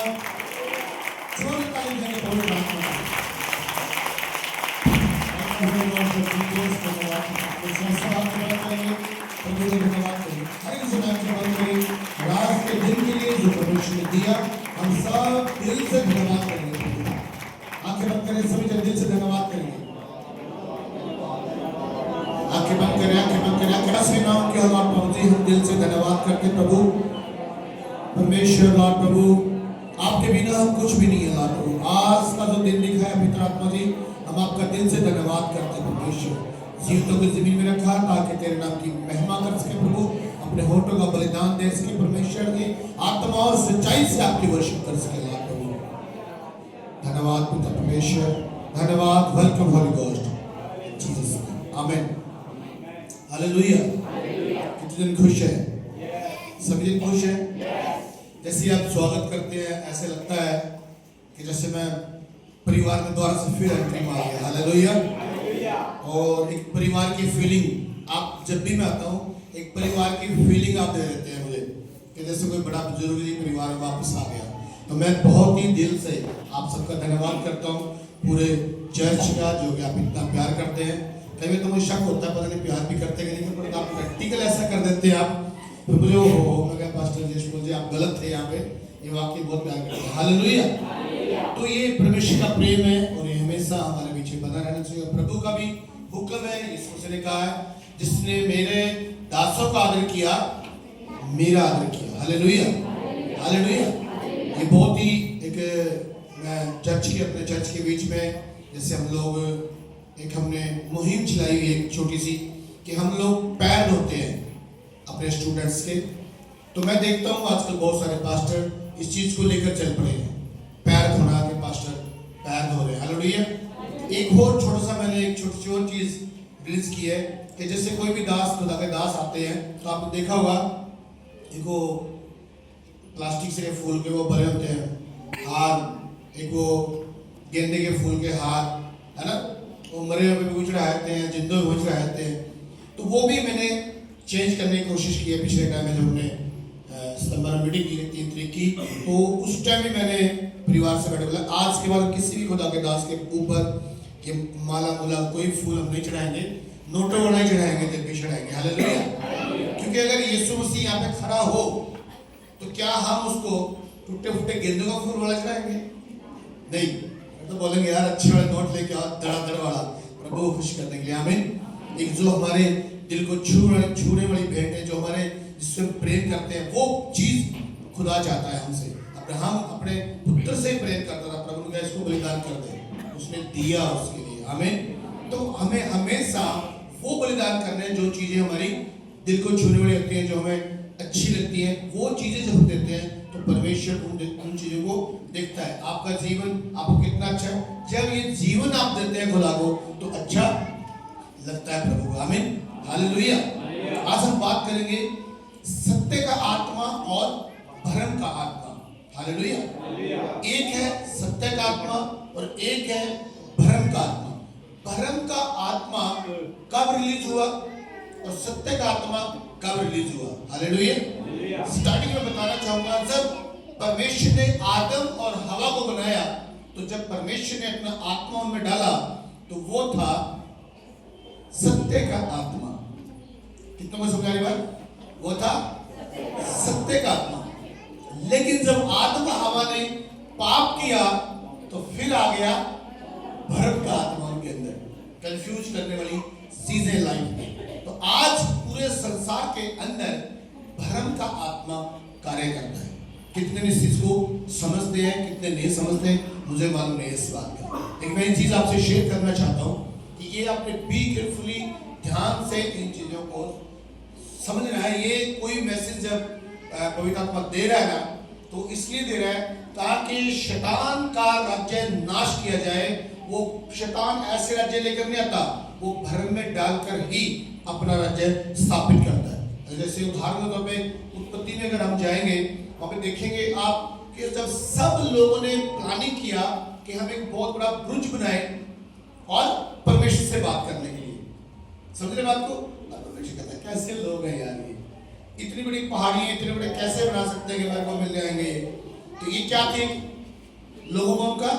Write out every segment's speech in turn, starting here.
जोर ताली देंगे पवित्र आत्मा को। धन्यवाद करेंगे, प्रभु को धन्यवाद करेंगे हर इंसान के बारे में रात के दिन के लिए जो परमेश्वर ने दिया, हम सब दिल से धन्यवाद करेंगे। आंखें बंद करें, सभी जन दिल से धन्यवाद करेंगे। आंखें बंद करें, आंखें बंद करें, आंखें ऐसे नाम के लॉर्ड प्रभु जी हम दिल से धन्यवाद करते हैं प्रभु परमेश्वर। लॉर्ड प्रभु आपके बिना हम कुछ भी नहीं है लॉर्ड प्रभु। आज का जो दिन लिखा है पवित्र आत्मा जी, हम आपका दिल से धन्यवाद करते हैं परमेश्वर। जीवितों को जमीन में रखा ताकि तेरे नाम की महिमा कर सके प्रभु, अपने होठों का बलिदान दे सके परमेश्वर की आत्मा और सच्चाई से आपकी वर्शिप कर सके लॉर्ड प्रभु। धन्यवाद पिता परमेश्वर, धन्यवाद। Welcome Holi ghost Jesus name, आमीन, हालेलुया। कितने दिन खुश है? सभी दिन खुश है? जैसे आप स्वागत करते हैं ऐसे लगता है कि जैसे मैं परिवार में दोबारा से फिर एंट्री मार गया। हालेलुया। और एक परिवार की फीलिंग आप जब भी मैं आता हूँ, एक परिवार की फीलिंग आप दे देते हैं मुझे कि जैसे कोई बड़ा बुजुर्ग ही परिवार में वापस आ गया। तो मैं बहुत ही दिल से आप सबका धन्यवाद करता हूँ, पूरे चर्च का जो कि आप इतना प्यार करते हैं। कभी तो मुझे शक होता है पता नहीं प्यार भी करते हैं लेकिन आप प्रैक्टिकल ऐसा कर देते हैं आप, तो मुझे मैं कहा पास्टर जयेश जी आप गलत थे यहाँ पे, ये वाकई बहुत प्यार करते हैं। हालेलुया। तो ये परमेश्वर का प्रेम है और ये हमेशा हमारे पीछे बना रहना चाहिए। प्रभु का भी हुक्म है, यीशु ने कहा है जिसने मेरे दासों का आदर किया मेरा आदर किया। Hallelujah, hallelujah. ये बहुत ही एक मैं अपने चर्च के बीच में जैसे हम लोग एक हमने मुहिम चलाई हुई एक छोटी सी कि हम लोग पैर धोते हैं अपने स्टूडेंट्स के। तो मैं देखता हूँ आजकल बहुत सारे पास्टर इस चीज को लेकर चल पड़े हैं, पैर धोना के पास्टर पैर धो रहे हैं। हालेलुया। एक और छोटा सा मैंने एक छोटी सी और चीज रिलीज की है कि जैसे कोई भी दास खुदा के दास आते हैं तो आपने देखा होगा एक वो प्लास्टिक से फूल के वो भरे होते हैं हार, एक वो गेंदे के फूल के हार है ना, वो मरे हुए भी कुछ रहते हैं, जिंदों में कुछ रहते हैं। तो वो भी मैंने चेंज करने की कोशिश की है पिछले टाइम में जब हमने सितंबर में मीटिंग की 3 तारीख की। तो उस टाइम भी मैंने परिवार से बैठे बोला आज के बाद किसी भी खुदा के दास के ऊपर ये माला मुला कोई फूल हम नहीं चढ़ाएंगे, नोटों वाला ही चढ़ाएंगे, जब भी चढ़ाएंगे। हालेलुया। क्योंकि अगर यीशु मसीह यहाँ पे खड़ा हो तो क्या हम उसको टूटे फूटे गेंदों का फूल वाला चढ़ाएंगे? नहीं, तो बोलेंगे यार अच्छे वाले नोट लेके आओ धड़ाधड़ वाला, प्रभु को खुश करने के लिए। आमीन। एक जो हमारे दिल को छूने वाली भेंट है, जो हमारे जिससे प्रेम करते हैं, वो चीज खुदा चाहता है हमसे। अब्राहम अपने पुत्र से प्रेम करता था, प्रभु ने कहा इसको बलिदान कर दे, उसने दिया उसके लिए। आमीन। तो हमें हमेशा वो बलिदान करने जो चीजें हमारी दिल को छूने वाली होती हैं, जो हमें अच्छी लगती हैं, वो चीजें जब हम देते हैं तो परमेश्वर उन चीजों को देखता है। आपका जीवन आपको कितना अच्छा है, जब ये जीवन आप देते हैं खुदा को तो अच्छा लगता है प्रभु को। आमीन, हालेलुया। आज हम बात करेंगे सत्य का आत्मा और भ्रम का आत्मा। हालेलुया। एक है सत्य का आत्मा और एक है भ्रम का आत्मा। भ्रम का आत्मा कब रिलीज हुआ और सत्य का आत्मा कब रिलीज हुआ? हालेलुया। स्टार्टिंग में बताना चाहूंगा, जब परमेश्वर ने आदम और हवा को बनाया तो जब परमेश्वर ने अपना आत्मा उनमें डाला तो वो था सत्य का आत्मा। कितना को समझा रही बात? वो था सत्य का आत्मा। लेकिन जब आदम हवा ने पाप किया तो फिर आ गया भ्रम का आत्मा उनके अंदर, कंफ्यूज करने वाली चीजें लाइफ में। तो आज पूरे संसार के अंदर भ्रम का आत्मा कार्य करता है। कितने इस चीज को समझते हैं, कितने नहीं समझते, मुझे मालूम नहीं इस बात का। लेकिन मैं एक चीज आपसे शेयर करना चाहता हूँ कि ये आपने बी केयरफुली ध्यान से इन चीजों को समझना है। ये कोई मैसेज जब पवित्र आत्मा दे रहा है ना तो इसलिए दे रहा है ताकि शैतान का राज्य नाश किया जाए। वो शैतान ऐसे राज्य लेकर नहीं आता, वो भ्रम में डालकर ही अपना राज्य स्थापित करता है। जैसे उदाहरण के तौर पे उत्पत्ति में अगर हम जाएंगे वहां पे देखेंगे आप कि जब सब लोगों ने प्लानिंग किया कि हम एक बहुत बड़ा ब्रिज बनाए और परमेश्वर से बात करने के लिए, समझ रहे बात को? परमेश्वर कहता है कैसे लोग हैं यार, ये इतनी बड़ी पहाड़ी है, इतने बड़े कैसे बना सकते हैं कि मेरे को मिल जाएंगे? तो ये क्या थे? लोगों को उनका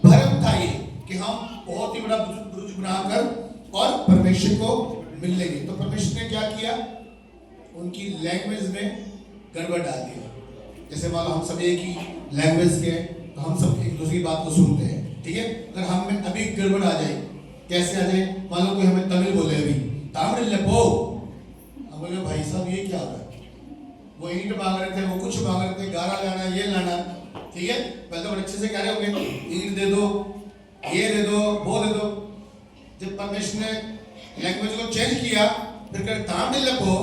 भरम था ये कि हम बहुत ही बड़ा बुजुर्ग गुनाह कर और परमेश्वर को मिल लेंगे। तो परमेश्वर ने क्या किया? उनकी लैंग्वेज में गड़बड़ डाल दिया। जैसे मान लो हम सब एक ही लैंग्वेज के, तो हम सब एक दूसरी बात को सुनते हैं, ठीक है। अगर हम में अभी गड़बड़ आ जाए, कैसे आ जाए? मान लो कोई हमें तमिल बोले, अभी तमिल लेपो, हम बोले भाई साहब ये क्या हो रहा है? वो ईंट मांग रहे थे, वो कुछ मांग रहे थे, गारा लाना, ये लाना, ठीक है। पहले तो अच्छे से कह रहे होंगे, ईंट दे दो, ये दे दो, वो दे दो। जब परमेश्वर ने लैंग्वेज को चेंज किया, फिर कह तमिल लेपो,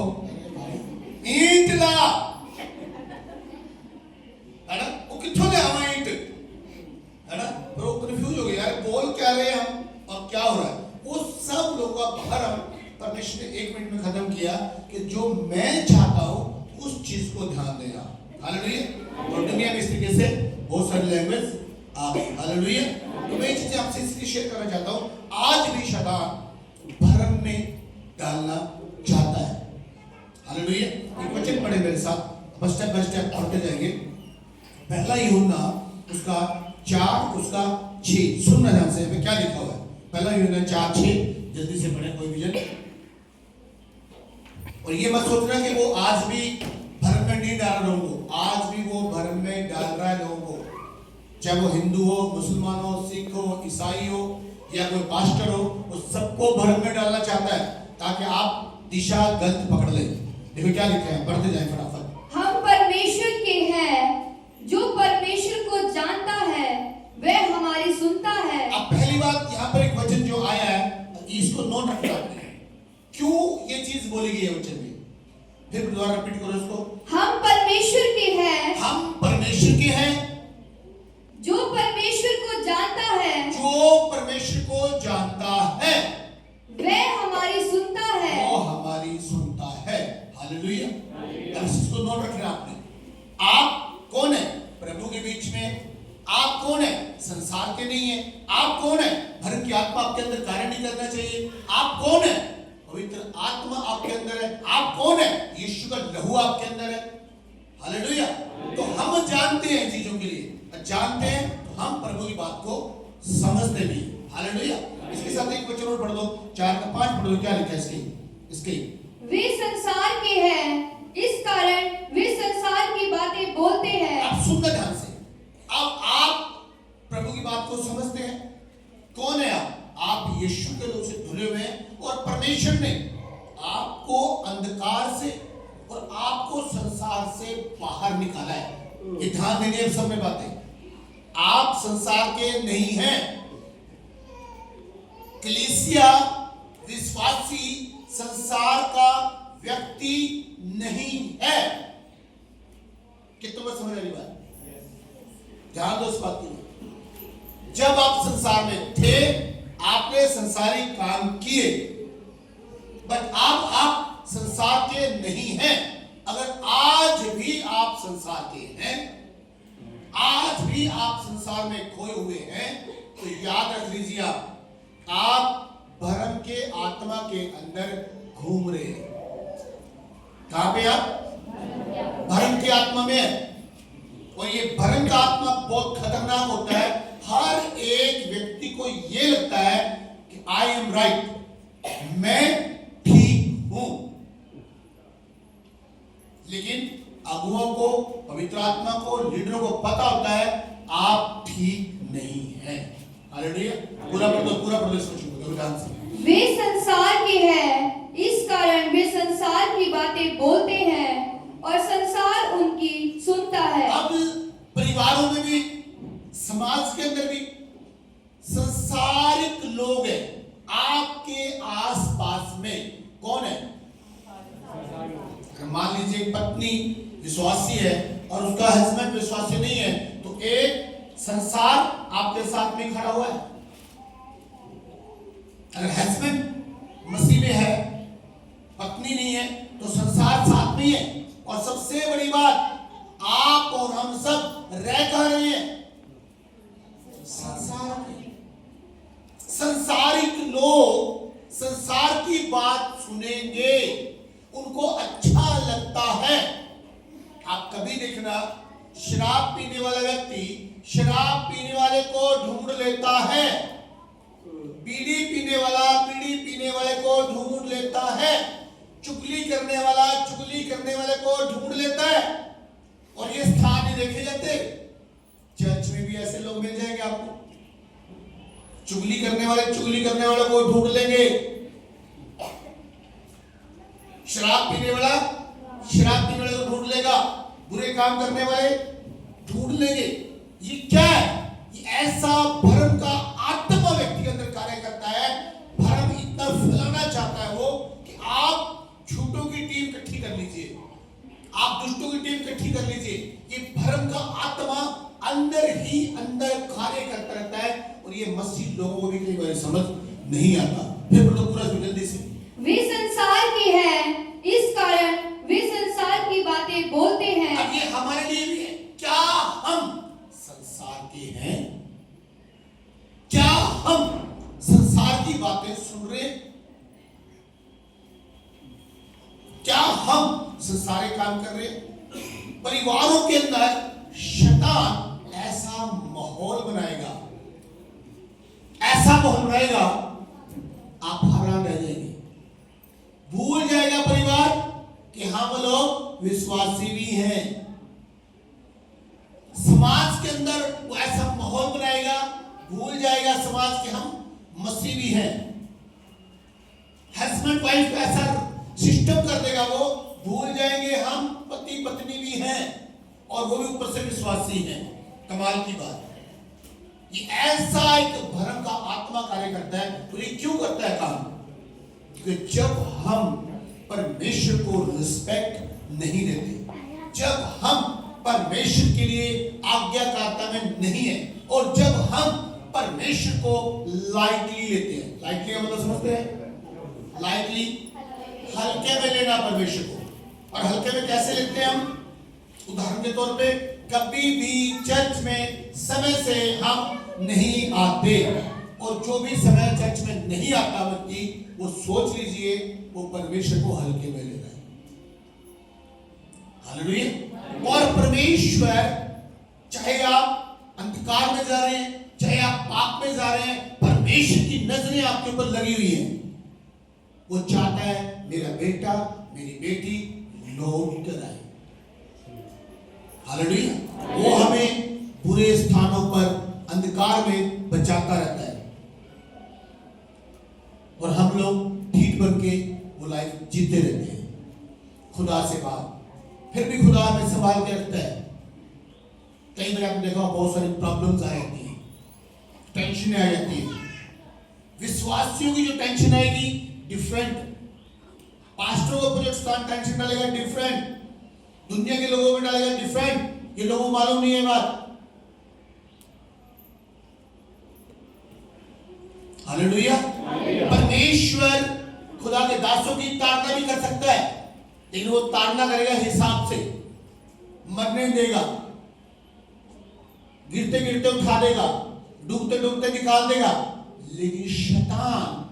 ईंट ला, है ना? वो किथों ले आवा ईंट, है ना? पर वो कंफ्यूज हो गया, यार बोल क्या रहे हैं हम और क्या हो रहा है। वो सब लोगों का भरम परमेश्वर ने 1 मिनट में खत्म किया कि जो मैं चाहता हूं उस चीज को ध्यान देना। हालेलुया। और दुनिया में इस तरीके से बहुत सारी लैंग्वेज आ गई। हालेलुया। तो मैं ये चीजें आपसे इसलिए शेयर करना चाहता हूं, आज भी शैतान भरम में डालना चाहता है। हालेलुया। एक वचन पढ़े मेरे साथ, बस स्टेप बाय स्टेप पढ़ते जाएंगे। पहला यूहन्ना उसका 4 उसका 6, सुनना ध्यान से क्या लिखा हुआ है। पहला यूहन्ना 4:6, जल्दी से पढ़े कोई भी जन। और ये मत सोचना कि वो आज भी भरम में नहीं डाल रहा हूँ, आज भी वो भरम में डाल रहा है लोगों को, चाहे वो हिंदू हो, मुसलमान हो, सिख हो, ईसाई हो या कोई पास्टर हो, वो सबको भरम में डालना चाहता है ताकि आप दिशा गलत पकड़ ले। देखो क्या लिखा है, पढ़ते जाएं फटाफट। हम परमेश्वर के हैं, जो परमेश्वर को जानता है वह हमारी सुनता है। अब पहली बात यहाँ पर एक वचन जो आया है, इसको नोट रखना है, क्यों ये चीज बोली गई है वचन में। फिर दोबारा रिपीट करो इसको। हम परमेश्वर के हैं, हम परमेश्वर के हैं, जो परमेश्वर को जानता है, जो परमेश्वर को जानता है वह हमारी सुनता है, वो हमारी सुनता है। हालेलुया। अब इसको नोट रखना आपने। आप कौन है प्रभु के बीच में? आप कौन है? संसार के नहीं है। आप कौन है? भरम की आत्मा आपके अंदर कार्य नहीं करना चाहिए। आप कौन है? पवित्र आत्मा आपके अंदर है। आप कौन है? यीशु का लहू आपके अंदर है। हालेलुया। तो हम जानते हैं चीजों के लिए, जानते हैं तो हम प्रभु की बात को समझते भी। हालेलुया। इसके साथ एक वचन और पढ़ दो, 4 का 5 पढ़ दो। क्या लिखा है इसके? वे संसार के हैं, इस कारण वे संसार की बातें बोलते हैं। अब सुनना ध्यान से। अब आप प्रभु की बात को समझते हैं। कौन है आप? आप यीशु के लोग से धुले हुए हैं और परमेश्वर ने आपको अंधकार से और आपको संसार से बाहर निकाला है। ये ध्यान देंगे सब में बातें। आप संसार के नहीं हैं। कलीसिया विश्वासी संसार का व्यक्ति नहीं है। कितना बात समझ रही बात? ध्यान दो इस बात की। जब आप संसार में थे, आपने संसारी काम किए, बट अब आप संसार के नहीं हैं। अगर आज भी आप संसार के हैं, आज भी आप संसार में खोए हुए हैं, तो याद रख लीजिए आप भरम के आत्मा के अंदर घूम रहे हैं। कहां पे आप? भरम की आत्मा में है। और ये भरम का आत्मा बहुत खतरनाक होता है। हर एक व्यक्ति को ये लगता है कि आई एम राइट, मैं ठीक हूं। लेकिन अगुओं को, पवित्र आत्मा को, लीडरों को पता होता है आप ठीक नहीं हैं। हालेलुया। पूरा प्रदेश में ध्यान से। वे संसार के हैं, इस कारण वे संसार की बातें बोलते हैं और संसार उनकी सुनता है। अब परिवारों में भी, समाज के अंदर भी संसारिक लोग हैं। आपके आसपास में कौन है? मान लीजिए पत्नी विश्वासी है और उसका हस्बैंड विश्वासी नहीं है, तो एक संसार आपके साथ में खड़ा हुआ है। अगर हस्बैंड मसीह में है, पत्नी नहीं है, तो संसार साथ में है। और सबसे बड़ी बात, आप और हम सब रह कर रहे हैं संसार में। संसारिक लोग संसार की बात सुनेंगे, उनको अच्छा लगता है। आप कभी देखना, शराब पीने वाला लेता है। बीड़ी पीने वाले को ढूंढ लेता है। चुगली करने वाले को ढूंढ लेता है। और ये स्थान नहीं देखे जाते। चर्च में भी ऐसे लोग मिल जाएंगे आपको। चुगली करने वाले को ढूंढ लेंगे। शराब पीने वाला को ढूंढ लेगा। बुरे काम करने वाले ढूंढ लेंगे। ये क्या है? ये ऐसा भरम का आत्मा व्यक्ति के अंदर कार्य करता है। भरम इतना फैलाना चाहता है वो कि आप झूठों की टीम इकट्ठी कर लीजिए, आप दुष्टों की टीम इकट्ठी कर लीजिए। ये भरम का आत्मा अंदर ही अंदर कार्य करता रहता है। और ये मसीह लोगों को भी कई बार समझ नहीं आता। फिर बोलो पूरा जल्दी से, वे संसार के हैं, इस कारण वे संसार की बातें बोलते हैं। अब ये हमारे लिए भी है। क्या हम संसार के हैं? क्या हम संसार की बातें सुन रहे? क्या हम संसारी काम कर रहे? परिवारों के अंदर शैतान ऐसा माहौल बनाएगा, आप हैरान रह जाएंगे। भूल जाएगा परिवार कि हम लोग विश्वासी भी हैं। समाज के अंदर वो ऐसा माहौल बनाएगा, भूल जाएगा समाज के हम मसीह भी हैं। हस्बैंड वाइफ का ऐसा सिस्टम कर देगा, वो भूल जाएंगे हम पति पत्नी भी हैं और वो भी ऊपर से विश्वासी हैं। कमाल की बात है। ये ऐसा एक भरम का आत्मा कार्य करता है। तो ये क्यों करता है काम? क्योंकि जब हम परमेश्वर को रिस्पेक्ट नहीं देते, जब हम परमेश्वर के लिए आज्ञाकारिता में नहीं है, और जब हम परमेश्वर को लाइटली लेते हैं। लाइटली का मतलब समझते हैं? लाइटली हल्के में लेना परमेश्वर को। और हल्के में कैसे लेते हैं हम? उदाहरण के तौर पे कभी भी चर्च में समय से हम नहीं आते, और जो भी समय चर्च में नहीं आता व्यक्ति, वो सोच लीजिए वो परमेश्वर को हल्के में ले रहा है। हालेलुया। और परमेश्वर, चाहे आप अंधकार में जा रहे हैं, चाहे आप पाप में जा रहे हैं, परमेश्वर की नजरें आपके ऊपर लगी हुई हैं। वो चाहता है मेरा बेटा मेरी बेटी लौट कर आए। हालेलुया। वो हमें बुरे स्थानों पर अंधकार में बचाता रहता है, और हम लोग ढीठ बन के वो लाइफ जीते रहते हैं खुदा से बात। फिर भी खुदा हमें संभाल के रखता है। कई बार आपने देखा बहुत सारी प्रॉब्लम्स आ जाती हैं, टेंशन आ जाती है। विश्वासियों की जो टेंशन आएगी डिफरेंट, पास्टरों के ऊपर जो टेंशन डालेगा डिफरेंट, दुनिया के लोगों में डालेगा डिफरेंट। ये लोगों को मालूम नहीं है बात। हालेलुया। परमेश्वर खुदा के दासों की ताड़ना भी कर सकता है, लेकिन वो ताड़ना करेगा हिसाब से। मरने देगा, गिरते गिरते उठा देगा, डूबते डूबते निकाल देगा। लेकिन शैतान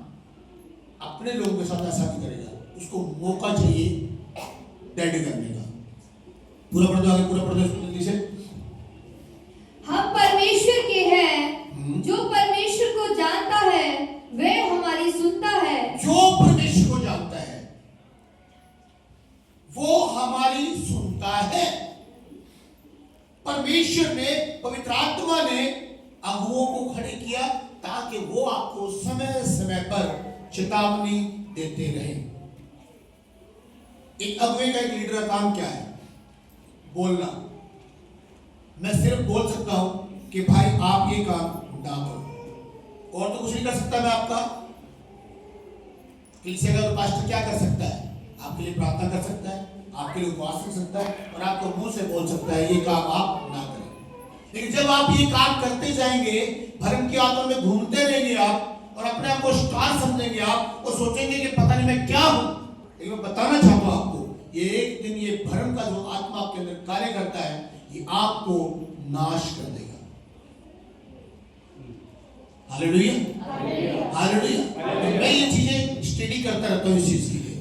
अपने लोगों के साथ ऐसा नहीं करेगा। उसको मौका चाहिए डेड करने का। पूरा पढ़ दो, पूरा पढ़ दो जल्दी से। हम परमेश्वर के हैं, जो परमेश्वर को जानता है वह हमारी सुनता है। जो परमेश्वर को जानता है वो हमारी सुनता है। परमेश्वर ने, पवित्र आत्मा ने अगुओं को खड़े किया ताकि वो आपको समय समय पर चेतावनी देते रहे। एक अगुए का, एक लीडर का काम क्या है? बोलना। मैं सिर्फ बोल सकता हूं कि भाई आप ये काम ना करो, और तो कुछ नहीं कर सकता मैं आपका। किसी का पास्टर क्या कर सकता है? आपके लिए प्रार्थना कर सकता है, आपके लिए उपवास कर सकता है, और आपको मुंह से बोल सकता है ये काम आप ना करें। लेकिन जब आप ये काम करते जाएंगे, भरम की आत्मा में घूमते रहेंगे आप, और अपने आप को स्टार समझेंगे आप, और सोचेंगे कि पता नहीं मैं क्या हूं। लेकिन मैं बताना चाहता हूं आपको, ये एक दिन ये भरम का जो आत्मा आपके अंदर कार्य करता है, ये आपको नाश कर देगा। Hallelujah, hallelujah. मैं ये चीजें स्टडी करता रहता हूं इस चीज के लिए।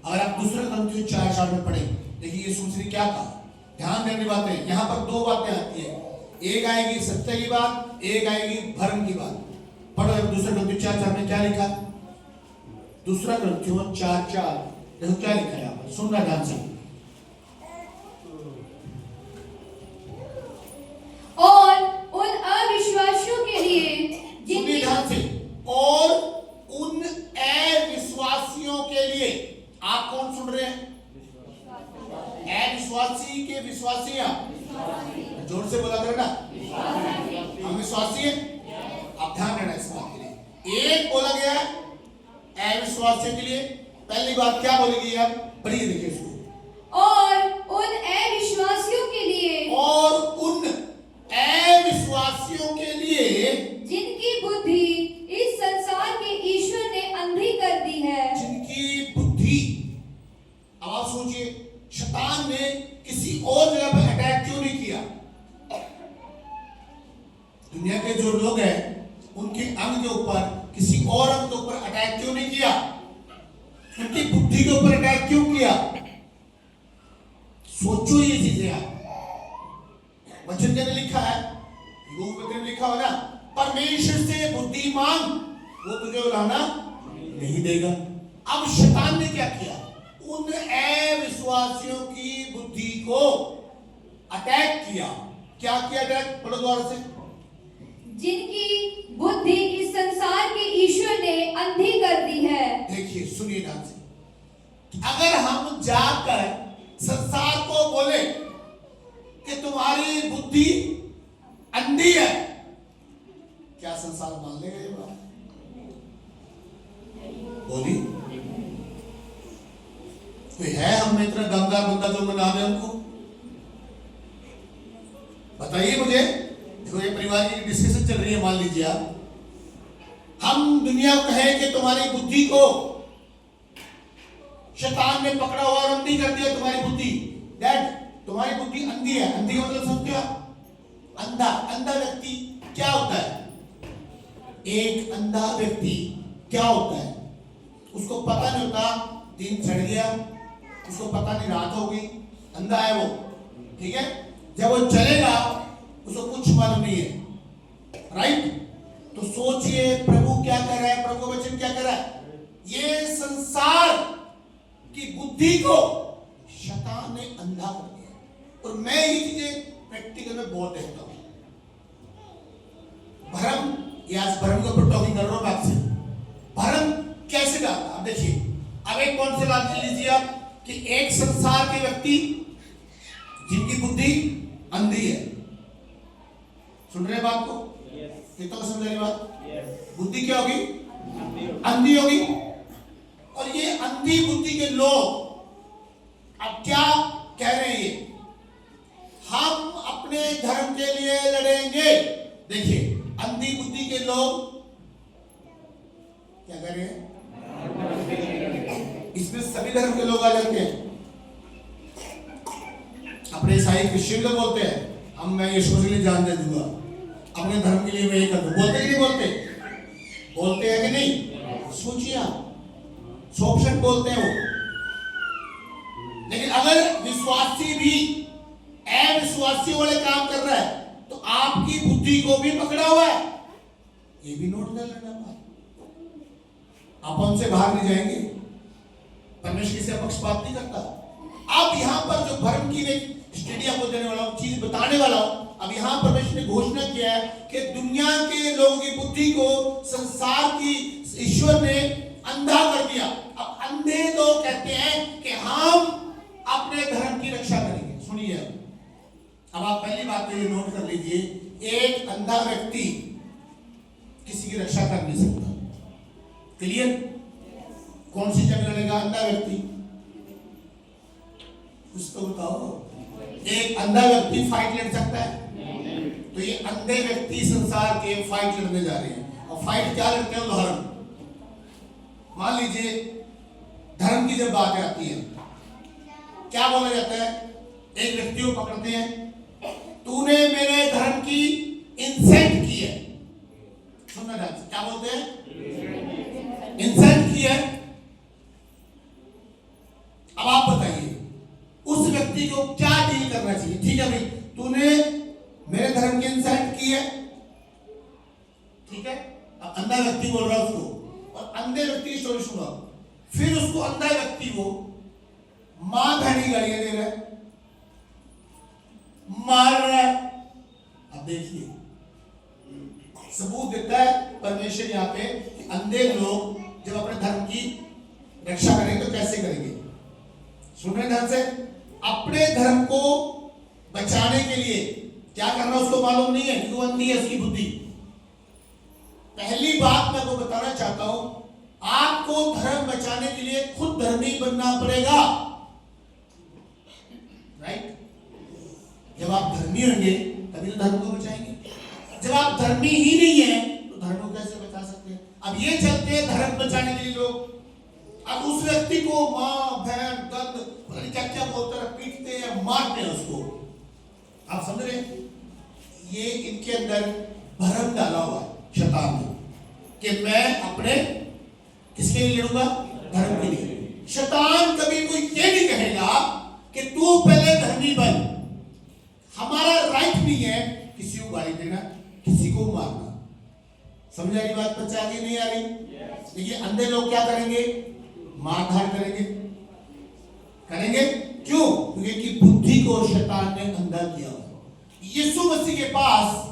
अगर आप दूसरे ग्रंथियों 4:4 में पढ़े, देखिए यीशु मसीह ने क्या कहा। ध्यान देने बातें, यहाँ पर दो बातें आती है। एक आएगी सत्य की बात, एक आएगी भ्रम की बात। पढ़ो दूसरा ग्रंथियों 4:4 में क्या लिखा? दूसरा ग्रंथियों 4:4 देखो क्या लिखा है यहाँ पर, सुनना ध्यान से। और उन अविश्वासियों के लिए सुनिए जिनकी ध्यान से, और उन अविश्वासियों के लिए। आप कौन सुन रहे हैं? अविश्वासी के विश्वासियां, जोर से बोला करो ना। हम विश्वासी हैं, आप ध्यान रखना इस बात के लिए। एक बोला गया अविश्वासियों के लिए, पहली बात क्या बोली गई? आप पढ़िए, देखिए इसको। और उन अविश्वासियों के लिए, और उन अविश्वासियों के लिए जिनकी बुद्धि इस संसार के ईश्वर ने अंधी कर दी है। जिनकी बुद्धि, अब आप सोचिए, शैतान ने किसी और जगह पर अटैक क्यों नहीं किया? दुनिया के जो लोग हैं उनके अंग के ऊपर, किसी और अंग के ऊपर अटैक क्यों नहीं किया? उनकी बुद्धि के ऊपर अटैक क्यों किया? सोचो ये चीजें। आप वचन के अंदर लिखा है, योग में लिखा हो ना, परमेश्वर से बुद्धि मांग, वो तुझे उलाना नहीं देगा। अब शैतान ने क्या किया? उन अविश्वासियों की बुद्धि को अटैक किया। क्या किया अटैक? पढ़ो दोबारा से। जिनकी बुद्धि इस संसार के ईश्वर ने अंधी कर दी है। देखिए सुनिए ध्यान से, अगर हम जाकर संसार को बोले कि तुम्हारी बुद्धि अंधी है, क्या संसार मान लेगा ये बात? बोली कोई है हम इतना दमदार बंदा जो मना दे हमको? बताइए मुझे। देखो ये परिवार की डिस्कशन चल रही है, मान लीजिए आप, हम दुनिया को कहें कि तुम्हारी बुद्धि को शैतान ने पकड़ा हुआ और अंधी कर दिया तुम्हारी बुद्धि। डैड तुम्हारी बुद्धि अंधी है। अंधी का मतलब समझते हो? अंधा, अंधा व्यक्ति क्या होता है? एक अंधा व्यक्ति क्या होता है? उसको पता नहीं होता दिन चढ़ गया, उसको पता नहीं रात हो गई, अंधा है वो, ठीक है। जब वो चलेगा उसको कुछ मालूम नहीं है, राइट। तो सोचिए प्रभु क्या कर रहा है, प्रभु वचन क्या कर रहा है? ये संसार की बुद्धि को शैतान ने अंधा कर दिया। और मैं ये चीजें प्रैक्टिकल में बहुत देखता हूं। भरम, या भरम के ऊपर टॉकिंग कर रहा हूं आपसे। भरम कैसे डालता? अब देखिए, अब एक कौन सी बात ले लीजिए आप कि एक संसार के व्यक्ति जिनकी बुद्धि अंधी है, सुन रहे बात को? ये तो समझ रही बात? बुद्धि क्या होगी? अंधी होगी। और ये अंधी बुद्धि के लोग अब क्या कह रहे हैं? ये हम अपने धर्म के लिए लड़ेंगे। देखिए अंधी बुद्धि के लोग क्या कर रहे हैं? इसमें सभी धर्म के लोग आ जाते हैं। अपने ईसाई क्रिश्चियन लोग बोलते हैं हम, मैं यीशु के लिए जान दे दूंगा, अपने धर्म के लिए मैं ये कर दूं। बोलते कि नहीं बोलते? बोलते हैं कि नहीं? सोचिए आप, 100% बोलते हैं वो। लेकिन अगर विश्वासी भी अविश्वासी वाले काम कर रहा है तो आपकी बुद्धि को भी पकड़ा हुआ है, ये भी नोट कर लेना। आप उनसे बाहर नहीं जाएंगे। परमेश्वर किसी पक्षपात नहीं करता। अब यहां पर जो भरम की स्टडी आपको देने वाला हूं, चीज बताने वाला हूं, अब यहां परमेश्वर ने घोषणा किया है कि दुनिया के लोगों की बुद्धि को संसार की ईश्वर ने अंधा कर दिया। अब अंधे लोग कहते हैं कि हम अपने धर्म की रक्षा करेंगे। सुनिए अब आप पहली बात तो ये नोट कर लीजिए, एक अंधा व्यक्ति किसी की रक्षा कर नहीं सकता। क्लियर? कौन सी जंग लड़ेगा अंधा व्यक्ति? कुछ तो बताओ। एक अंधा व्यक्ति फाइट लड़ सकता है? तो ये अंधे व्यक्ति संसार के फाइट लड़ने जा रहे हैं। और फाइट क्या लड़ते हैं? उदाहरण मान लीजिए, धर्म की जब बात आती है क्या बोला जाता है? एक व्यक्ति को पकड़ते हैं, तूने मेरे धर्म की इंसल्ट की है। सुनना ध्यान से, क्या बोलते हैं? इंसल्ट की है। अब आप बताइए उस व्यक्ति को क्या डील करना चाहिए? ठीक है भाई, तूने मेरे धर्म की इंसल्ट की है, ठीक है। अब अंधा व्यक्ति बोल रहा है उसको, और अंधे व्यक्ति की स्टोरी सुना, फिर उसको अंधा व्यक्ति को मां बहनी गालियां दे रहा है, मार रहा है। अब देखिए सबूत देता है परमेश्वर यहाँ पे कि अंधे लोग जब अपने धर्म की रक्षा करेंगे तो कैसे करेंगे। सुन रहे ध्यान से, अपने धर्म को बचाने के लिए क्या करना उसको मालूम नहीं है, क्यों अंधी है उसकी बुद्धि। पहली बात मैं आपको बताना चाहता हूं, आपको धर्म बचाने के लिए खुद धर्मी बनना पड़ेगा, राइट। जब आप धर्मी होंगे तभी तो धर्म को बचाएंगे। जब आप धर्मी ही नहीं है तो धर्म को कैसे बचा सकते हैं। अब ये चलते हैं धर्म बचाने के लिए लोग, अब उस व्यक्ति को मां बहन दंड पता नहीं क्या क्या बोलते हैं, पीटते हैं मारते हैं उसको। आप समझ रहे, ये इनके अंदर भरम डाला हुआ है शैतान ने कि मैं अपने किसके लिए लड़ूंगा, धर्म के लिए। शैतान कभी कोई ये नहीं कहेगा कि तू पहले धर्मी बन। हमारा राइट नहीं है किसी को गाली देना, किसी को मारना। समझ आ रही बात, बच्चा आगे नहीं आ रही। देखिए अंधे लोग क्या करेंगे, मारधाड़ करेंगे, करेंगे क्यों, क्योंकि इनकी बुद्धि को शैतान ने अंधा किया। यीशु मसीह के पास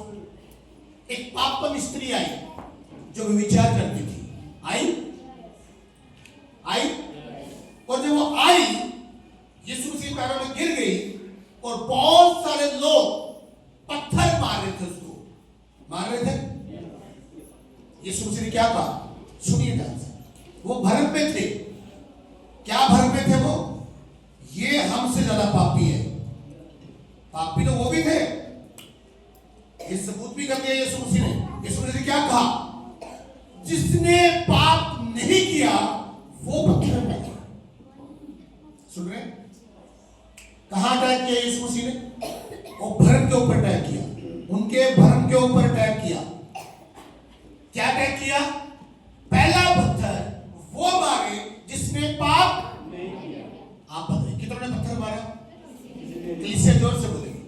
एक पापन स्त्री आई जो विचार करती थी, आई और जब वो आई यीशु मसीह के पैरों में गिर गई और बहुत सारे लोग पत्थर मार रहे थे, उसको मार रहे थे। यीशु मसीह ने क्या कहा, सुनिए ध्यान से। वो भरम में थे, क्या भरम में थे वो, ये हमसे ज्यादा पापी है। पापी तो वो भी थे, ये सबूत भी कर दिया यीशु मसीह ने। यीशु मसीह ने क्या कहा, जिसने पाप नहीं किया वो पत्थर में गिरा। सुन रहे, कहां अटैक किया यीशु मसीह ने, वो भरम के ऊपर अटैक किया, उनके भरम के ऊपर अटैक किया। क्या अटैक किया, पहला पत्थर वो मारे जिसने पाप नहीं किया। आप बताइए कितनों ने पत्थर मारा, कलीसिया जोर से बोलेगी,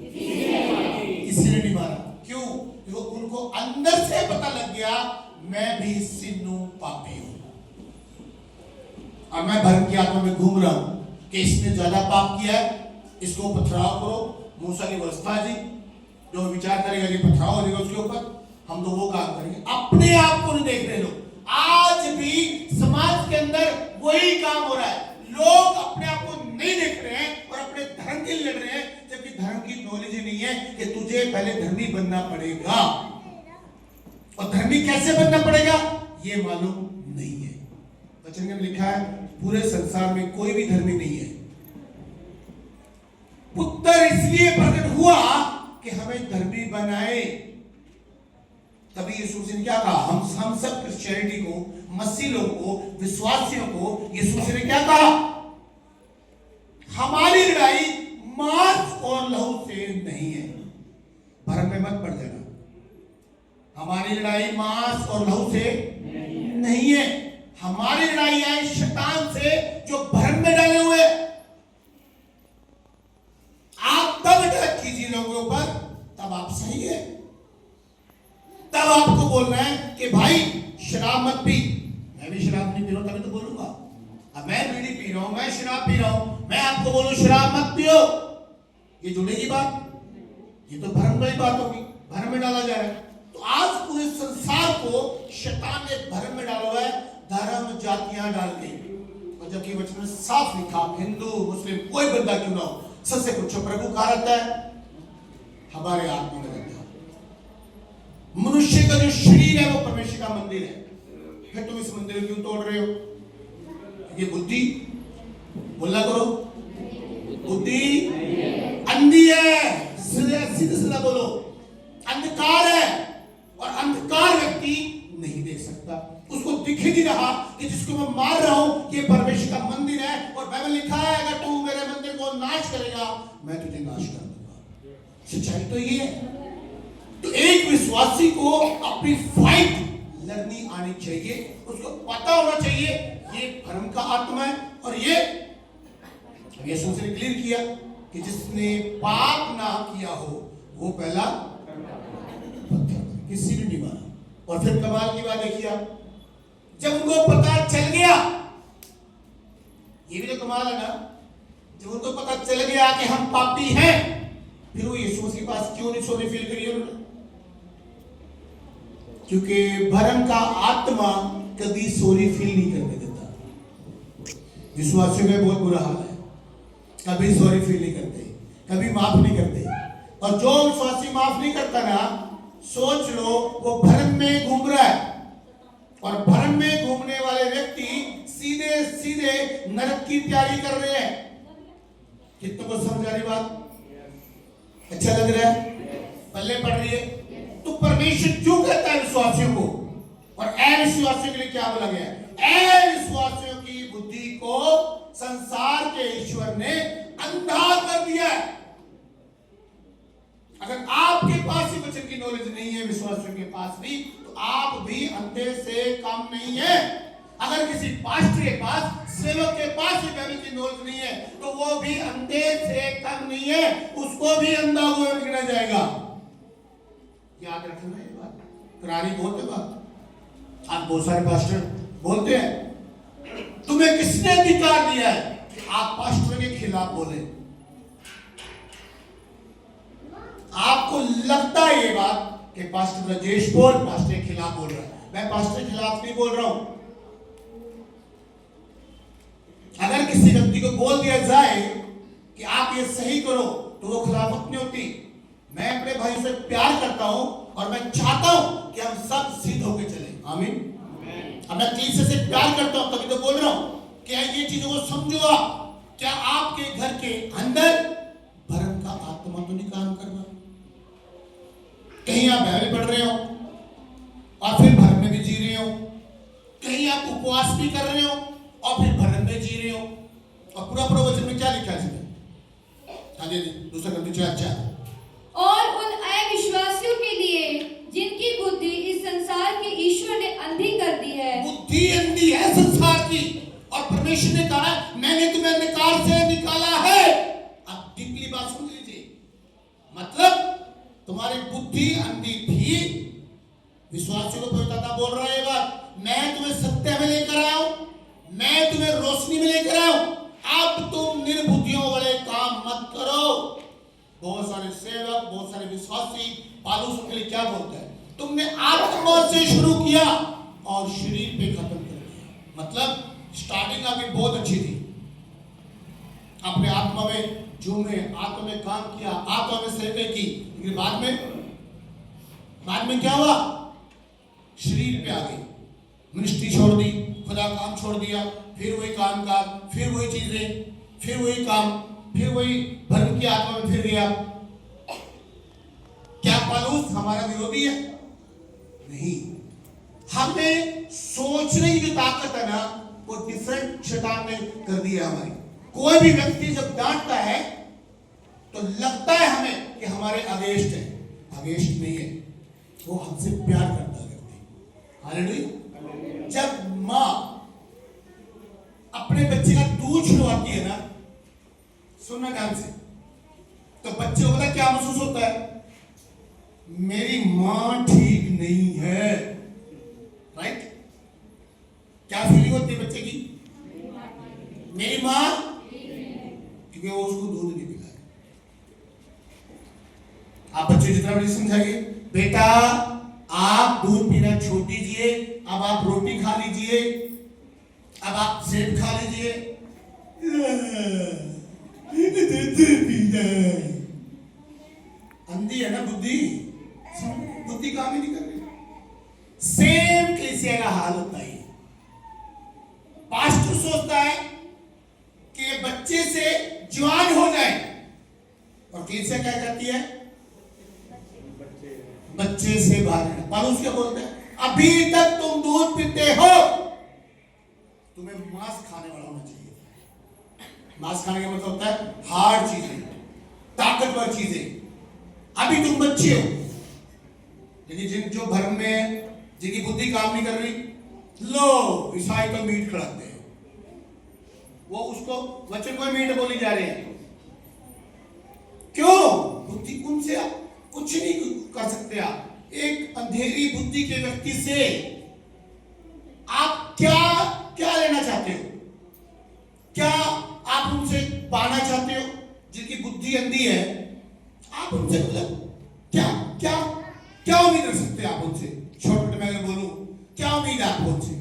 किसी ने नहीं मारा। क्यों, क्योंकि उनको अंदर से पता लग गया मैं भी सिन्नू पापी हूं और मैं भरम की आत्मा में घूम रहा हूं कि इसने ज्यादा पाप किया है, इसको पथराव करो। मूसा की व्यवस्था जी, जो विचार करेगा कि पथराव हो जाएगा उसके ऊपर, हम तो वो काम करेंगे। अपने आप को नहीं देख रहे लोग, आज भी समाज के अंदर वही काम हो रहा है। लोग अपने आप को नहीं देख रहे हैं और अपने धर्म के लिए लड़ रहे हैं, जबकि धर्म की नॉलेज ही नहीं है कि तुझे पहले धर्मी बनना पड़ेगा, और धर्मी कैसे बनना पड़ेगा ये मालूम नहीं है। वचन में लिखा है पूरे संसार में कोई भी धर्मी नहीं है, पुत्र इसलिए प्रकट हुआ कि हमें धर्मी बनाए। तभी यीशु ने क्या कहा, हम सब क्रिश्चियनिटी को, मसीह लोगों को, विश्वासियों को यीशु ने क्या कहा, हमारी लड़ाई मांस और लहू से नहीं है। भरम में मत पड़ जाना, हमारी लड़ाई मांस और लहू से नहीं है। हमारी लड़ाई है शैतान से जो भरम में डाले हुए। आप तब अटैक कीजिए लोगों के ऊपर, तब आप सही है। तब आपको बोलना है कि भाई शराब मत पी। मैं भी शराब नहीं पी रहा हूं तभी तो बोलूंगा। अब मैं बीड़ी पी रहा हूं, मैं शराब पी रहा हूं, मैं आपको बोलूं शराब मत पियो, ये जुड़ेगी बात? ये तो भरम वाली बात होगी, भरम में डाला जा रहा है। तो आज पूरे संसार को शैतान ने भरम में डाला हुआ है, धर्म जातियां डाल के। और जबकि वचन में साफ लिखा, हिंदू मुस्लिम कोई बंदा क्यों ना हो, सबसे पूछो प्रभु कहां रहता है, हमारे आत्मा में रहता है। मनुष्य का जो शरीर है वो परमेश्वर का मंदिर है, फिर तुम इस मंदिर को क्यों तोड़ रहे हो? ये बुद्धि, बोलना करो, बुद्धि अंधी है, सीधे सीधा बोलो, अंधकार है। और अंधकार व्यक्ति नहीं देख सकता, उसको दिख ही नहीं रहा कि जिसको मैं मार रहा हूं ये परमेश्वर का मंदिर है। और बाइबल लिखा है अगर तू मेरे मंदिर को नाश करेगा मैं तुझे नाश कर दूंगा। सच्चाई तो ये है। तो एक विश्वासी को अपनी फाइट लड़नी आनी चाहिए, उसको पता होना चाहिए ये भरम का आत्मा है। और ये यीशु ने क्लियर किया कि जिसने पाप ना किया हो वो पहला और फिर कमाल की बात देखिए आप, जब उनको पता चल गया, ये भी तो कमाल है ना, जब उनको पता चल गया कि हम पापी हैं, फिर वो यीशु मसीह के पास क्यों नहीं सॉरी फील करी उन्होंने? क्योंकि भरम का आत्मा कभी सॉरी फील नहीं करने देता। विश्वासियों का बहुत बुरा हाल है, कभी सॉरी फील नहीं करते, कभी माफ नहीं करते। और जो विश्वासी माफ नहीं करता ना, सोच लो वो भरम में घूम रहा है। और भरम में घूमने वाले व्यक्ति सीधे सीधे नरक की तैयारी कर रहे हैं। कितनों को समझ आ रही बात? अच्छा लग रहा है? पल्ले पड़ रही है? तो परमेश्वर क्यों कहता है विश्वासियों को, और अविश्वासियों के लिए क्या बोला गया है? अविश्वासियों की बुद्धि को संसार के ईश्वर ने अंधा कर दिया है। अगर आपके पास ही वचन की नॉलेज नहीं है, विश्वासियों के पास भी, तो आप भी अंधे से कम नहीं है। अगर किसी पास्टर के पास, सेवक के पास ही बाइबल की नॉलेज नहीं है, तो वो भी अंधे से कम नहीं है, उसको भी अंधा हुआ गिना जाएगा। याद रखना ये बात, करारी बहुत है बात। आप बहुत सारे पास्टर बोलते हैं, तुम्हें किसने अधिकार दिया है कि आप पास्टर के खिलाफ बोले? आपको लगता है ये बात कि पास्टर राजेश पॉल पास्टर के खिलाफ बोल रहा है। मैं पास्टर के खिलाफ नहीं बोल रहा हूं। अगर किसी व्यक्ति को बोल दिया जाए कि आप ये सही करो, तो वो खिलाफत नहीं होती। मैं अपने भाई से प्यार करता हूं और मैं चाहता हूं कि हम सब सिद्ध होकर चले। आमीन। अब मैं कलीसिया से प्यार करता हूं, तभी तो बोल रहा हूं कि ये चीजों को समझो। आप क्या आपके घर के अंदर भरम का आत्मा तो नहीं काम कर रहा? कहीं आप बाइबल पढ़ रहे हो और फिर भरम में भी जी रहे हो, कहीं आप उपवास भी कर रहे हो और फिर भरम में जी रहे हो। और पूरा पूरा वचन में क्या लिखा है इसमें? हाँ जी, दूसरा ग्रंथ 4:4। और उन अविश्वासियों के लिए जिनकी बुद्धि इस संसार के ईश्वर ने अंधी कर दी है। बुद्धि अंधी है संसार की, और परमेश्वर ने कहा मैंने तुम्हें अंधकार से निकाला है। आप डीपली बात सुन लीजिए, मतलब तुम्हारी बुद्धि अंधी थी। विश्वासियों को पवित्रता बोल रहा है ये बात, मैं तुम्हें सत्य में लेकर आया हूं, मैं तुम्हें रोशनी में लेकर आया हूं। अब तुम निर्बुद्धियों वाले काम मत करो। बहुत सारे सेवक, बहुत सारे विश्वासी पौलुस के लिए क्या बोलता है? तुमने आत्मा से शुरू किया और शरीर पे खत्म कर दिया। मतलब स्टार्टिंग आपकी बहुत अच्छी थी, अपने आत्मा में झूमे, आत्मा में काम किया, आत्मा में सेवा की, लेकिन बाद में क्या हुआ? शरीर पे आ गई, मिनिस्ट्री छोड़ दी, खुदा काम छोड़ दिया, फिर वही काम का, फिर वही चीजें, फिर वही काम, फिर वही भरम की आत्मा में फिर गया। क्या पौलुस हमारा विरोधी है? नहीं। हमें सोचने की जो ताकत है ना, वो डिफरेंट शैतान ने कर दी है हमारी। कोई भी व्यक्ति जब डांटता है तो लगता है हमें कि हमारे अगेंस्ट है, अगेंस्ट नहीं है, वो हमसे प्यार करता है व्यक्ति। हालेलुया। जब माँ अपने बच्चे का दूध छुड़वाती है ना, सुनना ध्यान से, तो बच्चे को पता क्या महसूस होता है? मेरी मां ठीक नहीं है। राइट? क्या फीलिंग होती है बच्चे की? मेरी मां, क्योंकि वो उसको दूध नहीं पिलाए। आप बच्चे जितना बड़ी समझाइए, बेटा आप दूध पीना छोड़ दीजिए, अब आप रोटी खा लीजिए, अब आप सेब खा लीजिए। अंधी है ना बुद्धि, बुद्धि काम ही नहीं कर रही। सेम कलीसिया का हाल होता है। पास्टर सोचता है कि बच्चे से जवान हो जाए, और कलीसिया क्या करती है? बच्चे से बाहर है। पौलुस क्या बोलते हैं? अभी तक तुम दूध पीते हो, तुम्हें मांस खाने वाला होना चाहिए। मांस खाने का मतलब होता है हार्ड चीजें, ताकतवर चीजें। अभी तुम बच्चे हो, लेकिन जिन जो भरम में, जिनकी बुद्धि काम नहीं कर रही, लो ईसाई तो मीट खिलाते हैं, वो उसको बच्चे को मीट बोली जा रहे हैं। क्यों? बुद्धि उनसे आप कुछ नहीं कर सकते। आप एक अंधेरी बुद्धि के व्यक्ति से आप क्या क्या लेना चाहते हो? क्या आप उनसे पाना चाहते हो? जिनकी बुद्धि अंधी है, आप उनसे मतलब क्या क्या क्या उम्मीद रख सकते हैं आप उनसे? छोटे मैं अगर बोलूं, क्या उम्मीद है आपको उनसे?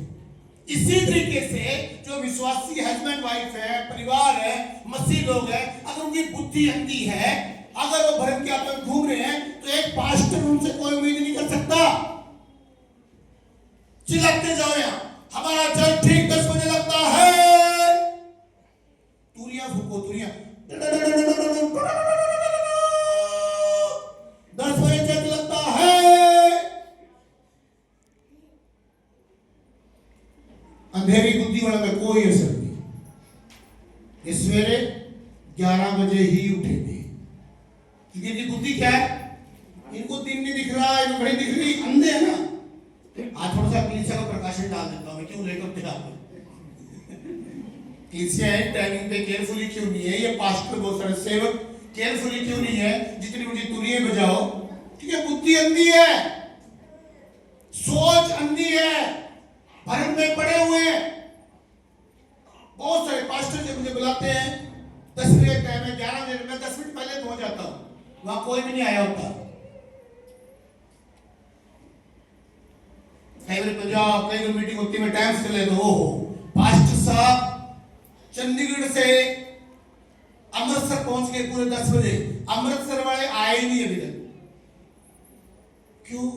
इसी तरीके से जो विश्वासी हस्बैंड वाइफ है, परिवार है, मसीह लोग है, अगर उनकी बुद्धि अंधी है, अगर वो भरम के आत्मा में घूम रहे हैं, तो एक पास्टर उनसे कोई उम्मीद नहीं कर सकता। चिल्लाते जाओ यहां, हमारा चर्च ठीक 10 बजे लगता है, तुरिया फूको, तुरिया 10 बजे चर्च लगता है। अंधेरी बुद्धि वालों में कोई असर नहीं। इस सवेरे 11 बजे ही उठेंगे, क्योंकि इनकी बुद्धि क्या है? इनको दिन नहीं दिख रहा, इनको घड़ी दिख रही, अंधे है ना। आज थोड़ा सा कलीसिया को प्रकाशन डाल देता हूं, क्यों लेकर थे आप? कलीसिया है टाइमिंग पे केयरफुली क्यों नहीं है? ये पास्टर बहुत सारे सेवक केयरफुली क्यों नहीं है? जितनी मुझे तुरिये बजाओ, क्योंकि बुद्धि अंधी है, सोच अंधी है, भरम में पड़े हुए हैं। बहुत सारे पास्टर जब मुझे बुलाते हैं 10 बजे टाइम है, 11 बजे, मैं 10 मिनट पहले पहुंच जाता हूं, वहां कोई भी नहीं आया होता। कई बार पंजाब, कई बार मीटिंग होती है, टाइम से ले दो। पास्टर साहब चंडीगढ़ से अमृतसर पहुंच गए पूरे 10 बजे, अमृतसर वाले आए ही नहीं अभी तक। क्यों?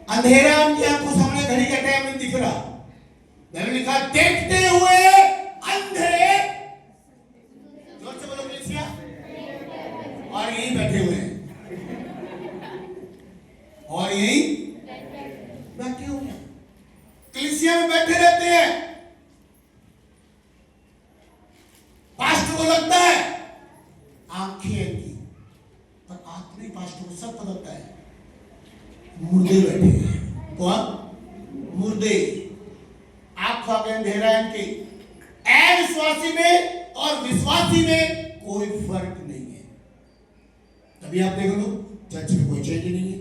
अंधेरा उनकी आंखों सामने, घड़ी का टाइम नहीं दिख रहा। मैंने लिखा देखते हुए अंधे, जोर से बोलो कलीसिया, और यहीं बैठे हुए हैं, और यहीं बैठे हुए हैं, कलीसिया में बैठे रहते हैं। पास्टर को लगता है आंखें इनकी, पर आत्मिक पास्टर को सब पता होता है मुर्दे बैठे हैं। कौन? मुर्दे। आंखों के अंधेरा इनकी। अविश्वासी में और विश्वासी में कोई फर्क नहीं है। तभी आप देखो लो चर्च में कोई चेंज नहीं है।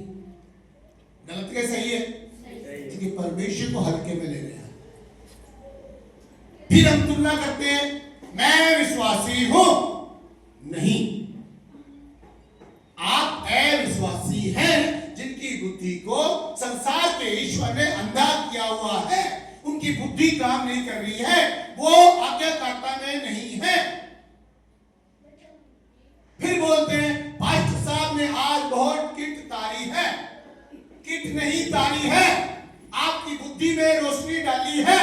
गलत क्या सही है? क्योंकि परमेश्वर को हल्के में ले रहे हैं। फिर हम तुलना करते हैं, मैं विश्वासी हूं। नहीं, आप अविश्वासी हैं, जिनकी बुद्धि को संसार के ईश्वर ने अंधा किया हुआ है। उनकी बुद्धि काम नहीं कर रही है, वो आज्ञाकारिता में नहीं है। फिर बोलते हैं पास्टर साहब ने आज बहुत किट तारी है। किट नहीं तारी है, आपकी बुद्धि में रोशनी डाली है,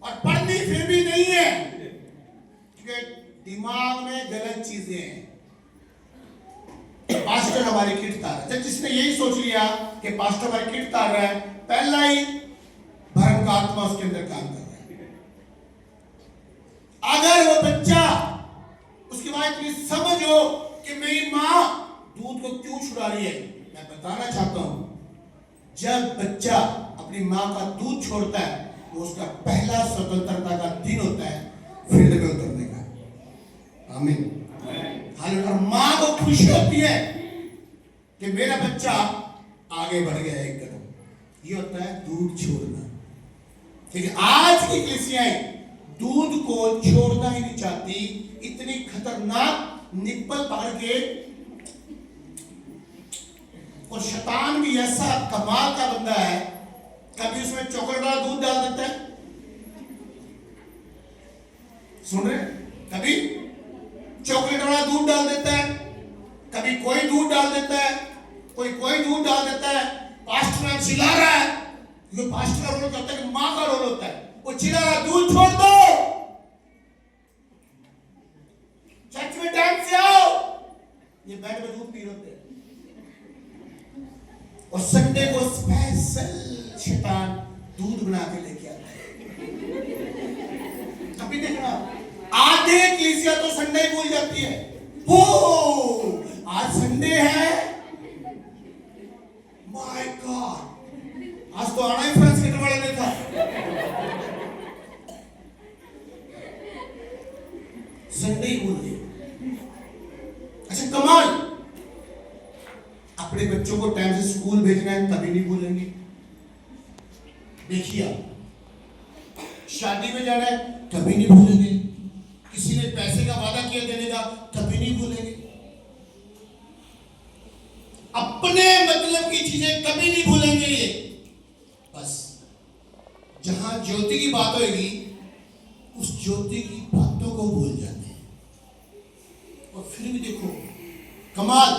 और पढ़नी फिर भी नहीं है, क्योंकि दिमाग में गलत चीजें हैं। पास्टर हमारी किट तार रहा है। जिसने यही सोच लिया कि पास्टर हमारी किट तार रहा है, पहला ही भरम का आत्मा उसके अंदर काम कर रहा है। अगर वो बच्चा, उसकी मां इतनी समझ हो कि मेरी मां दूध को क्यों छुड़ा रही है, मैं बताना चाहता हूं, जब बच्चा अपनी मां का दूध छोड़ता है, वो उसका पहला स्वतंत्रता का दिन होता है फील्ड में उतरने का। आमीन। और मां को खुशी होती है कि मेरा बच्चा आगे बढ़ गया एक कदम। ये होता है दूध छोड़ना। क्योंकि आज की कलीसियाएं दूध को छोड़ना ही नहीं चाहती। इतनी खतरनाक निप्पल पकड़ के, और शैतान भी ऐसा कमाल का बंदा है, कभी उसमें चॉकलेट वाला दूध डाल देता है, सुन रहे? कभी चॉकलेट वाला दूध डाल देता है, कभी कोई दूध डाल देता है, कोई दूध डाल देता है। पास्टर चिल्ला रहा है, क्योंकि पास्टर का रोल करता है कि मां का रोल होता है, वो चिल्ला रहा, दूध छोड़ दो, चर्च में टाइम से आओ। ये बेड में दूध पी रहे होते हैं, और संडे को स्पेशल शैतान दूध बना के लेके आता है। कभी देखना, आधे कलीसिया तो संडे भूल जाती है। ओ आज संडे है, माय गॉड, आज तो आना ही फ्रेंड्स के वाले ने था। संडे ही भूल गए। अच्छा कमाल, अपने बच्चों को टाइम से स्कूल भेजना है कभी नहीं भूलेंगे। देखिए शादी में जाना है कभी नहीं भूलेंगे। किसी ने पैसे का वादा किया देने का कभी नहीं भूलेंगे। अपने मतलब की चीजें कभी नहीं भूलेंगे। ये बस जहां ज्योति की बात होगी उस ज्योति की बातों को भूल जाते हैं। और फिर भी देखो कमाल,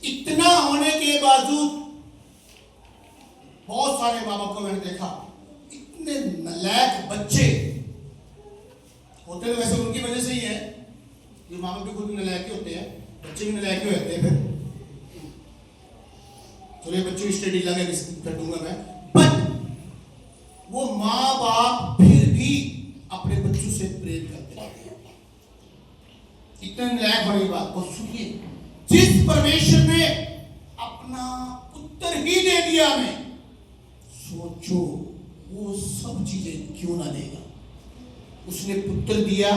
इतना होने के बावजूद बहुत सारे माँ बाप को मैंने देखा, इतने नालायक बच्चे होते तो वैसे उनकी वजह से ही है, जो माँ बाप भी खुद नालायक होते हैं, बच्चे भी नालायक होते हैं। फिर चलो बच्चों की स्टडी लगे कर दूंगा मैं, बट वो माँ बाप फिर भी अपने बच्चों से प्रेम करते रहते हैं। इतने नालायक होने की बात। और सुनिए, जिस परमेश्वर ने अपना पुत्र ही दे दिया हमें, सोचो वो सब चीजें क्यों ना देगा। उसने पुत्र दिया,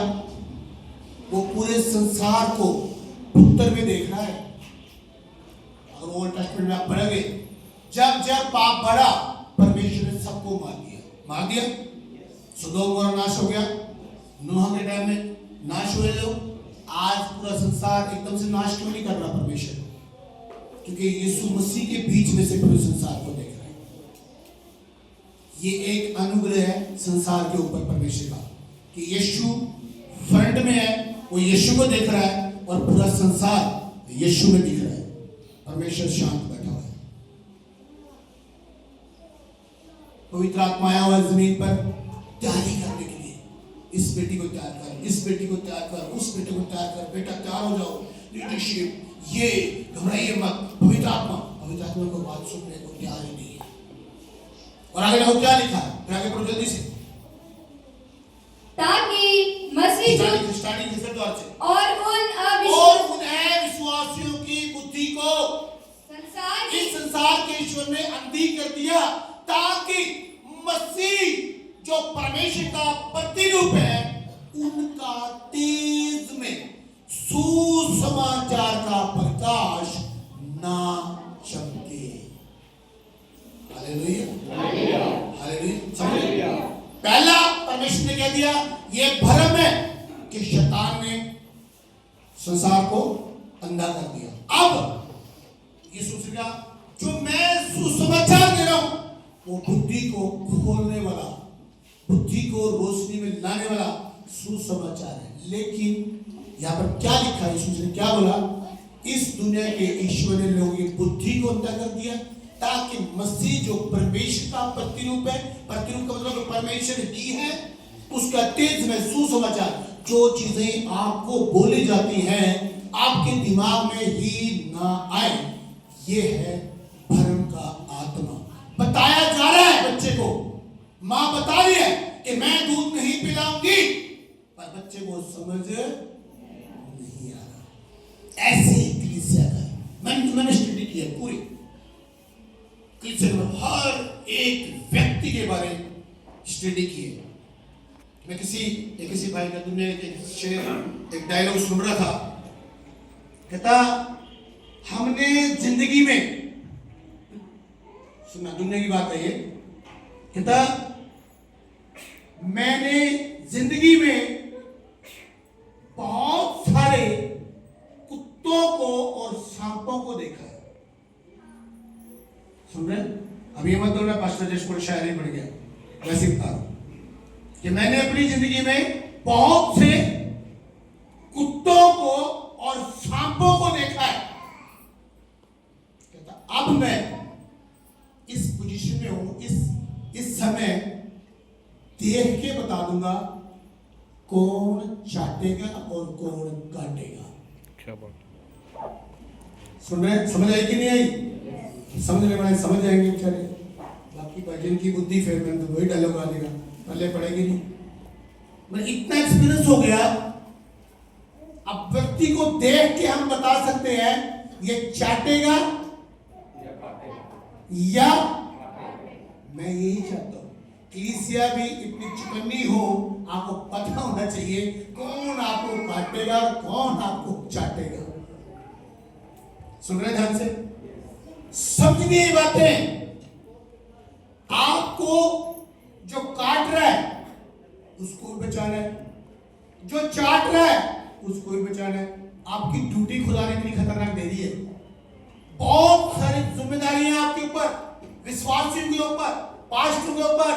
वो पूरे संसार को पुत्र में देख रहा है। अगर ओल्ड टेस्टमेंट में आप पढ़ोगे, जब जब पाप बढ़ा परमेश्वर ने सबको मार दिया। सदोम और नाश हो गया, नूह के टाइम में नाश हुए लोग। आज पूरा संसार एकदम से नाश क्यों नहीं कर रहा परमेश्वर? क्योंकि यीशु मसीह के बीच में से पूरे संसार को देख रहा है। ये एक अनुग्रह है संसार के ऊपर परमेश्वर का, कि यीशु फ्रंट में है, वो यीशु को देख रहा है और पूरा संसार यीशु में दिख रहा है। परमेश्वर शांत बैठा हुआ है। पवित्र आत्मा आया हुआ है जमीन पर तैयारी करने के लिए। इस बेटी को तैयार कर, इस बेटी को तैयार कर, उस बेटे को तैयार कर। बेटा तैयार हो जाओ, लीडरशिप, ये घबराइए मत। पवित्र आत्मा को बात सुनने को तैयार ही नहीं है। और आगे देखो क्या लिखा है, फिर आगे पढ़ो जल्दी से। ताकि मसीह स्टार्टिंग से द्वार से और उन अविश्वासियों की बुद्धि को संसार इस संसार के ईश्वर ने अंधी कर दिया, ताकि मसीह जो परमेश्वर का प्रतिरूप है उनका तेज में सुसमाचार का प्रकाश ना चमके। Hallelujah, hallelujah. पहला परमेश्वर ने कह दिया, ये भ्रम है कि शैतान ने संसार को अंधा कर दिया। अब यीशु से कहा, जो मैं सुसमाचार दे रहा हूं वो बुद्धि को खोलने वाला, बुद्धि को रोशनी में लाने वाला सुसमाचार है। लेकिन यहां पर क्या लिखा है, यीशु ने क्या बोला? इस दुनिया के ईश्वर ने लोगों की बुद्धि को अंधा कर दिया, ताकि मसीह जो परमेश्वर का प्रतिरूप है, प्रतिरूप का मतलब परमेश्वर ही है, उसका तेज में सुसमाचार, जो चीजें आपको बोली जाती हैं आपके दिमाग में ही ना आए, ये है भ्रम का आत्मा। बताया जा रहा है बच्चे को, मां बता रही है कि मैं दूध नहीं पिलाऊंगी, पर बच्चे को समझ नहीं आ रहा। ऐसे ही कलीसिया का मैंने स्टडी किया पूरी कलीसिया में, हर एक व्यक्ति के बारे में स्टडी किए। मैं किसी भाई का दुनिया के शेर एक डायलॉग सुन रहा था, कहता हमने जिंदगी में सुना, दुनिया की बात है ये, कहता मैंने जिंदगी में बहुत सारे कुत्तों को और सांपों को देखा है। सुन रहे? अभी मत बोलना पास्टर जशपुर शायरी पढ़ गया, वैसे बता कि मैंने अपनी जिंदगी में बहुत से कुत्तों को और सांपों को देखा है। कहता अब मैं इस पोजीशन में हूं, इस समय देख के बता दूंगा कौन चाटेगा और कौन काटेगा। क्या बात, सुन रहे? समझ आई कि नहीं आई? समझने वाले समझ जाएंगे बेचारे, बाकी भजन की बुद्धि फिर मैं तो वही डायलॉग आ देगा, पहले पढ़ेगी नहीं। मैं इतना एक्सपीरियंस हो गया, अब व्यक्ति को देख के हम बता सकते हैं ये चाटेगा या मैं यही चाहता हूं। कलीसिया भी इतनी चुकन्नी हो, आपको पता होना चाहिए कौन आपको काटेगा कौन आपको चाटेगा। सुन रहे ध्यान से, समझिए ये बातें। आपको जो काट रहा है उसको भी बचाना है, जो चाट रहा है उसको भी बचाना है। आपकी ड्यूटी खुदा ने इतनी खतरनाक दे दी है, बहुत सारी जिम्मेदारियां आपके ऊपर, विश्वासियों के ऊपर, पास्टरों के ऊपर।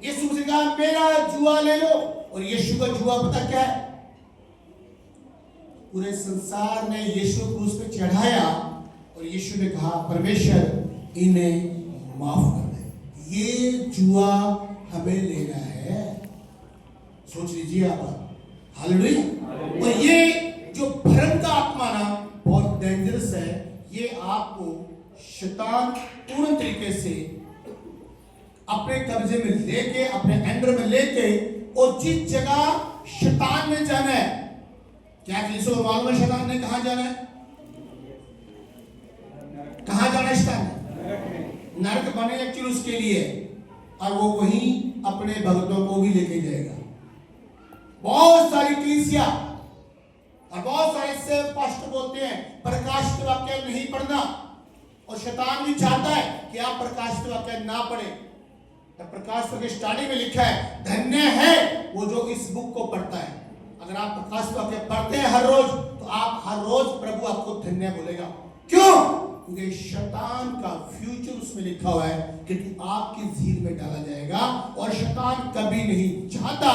यीशु मसीह ने कहा मेरा जुआ ले लो, और यीशु का जुआ पता क्या है? पूरे संसार ने यीशु को क्रूस पे चढ़ाया और यीशु ने कहा परमेश्वर इन्हें माफ कर दे। ये जुआ हमें लेना है, सोच लीजिए आप। हालेलुया। और ये जो भ्रम का आत्मा ना बहुत डेंजरस है, ये आपको शैतान पूर्ण तरीके से अपने कब्जे में लेके, अपने अंडर में लेके, और जिस जगह शैतान ने जाना है, क्या किसी को मालूम है शैतान ने कहां जाना है? कहां जाना है शैतान ने? नरक बने एक्चुअली उसके लिए, और वो वहीं अपने भक्तों को भी लेके जाएगा। बहुत सारी कलीसिया और बहुत सारे से पास्टर बोलते हैं प्रकाश के वाक्य नहीं पढ़ना, और शैतान भी चाहता है कि आप प्रकाश के वाक्य ना पढ़े। तो प्रकाश के स्टार्टिंग में लिखा है धन्य है वो जो इस बुक को पढ़ता है। अगर आप प्रकाश के वाक्य पढ़ते हैं हर रोज, तो आप हर रोज प्रभु आपको धन्य बोलेगा। क्यों? क्योंकि शैतान का फ्यूचर उसमें लिखा हुआ है कि आपकी झील में डाला जाएगा, और शैतान कभी नहीं चाहता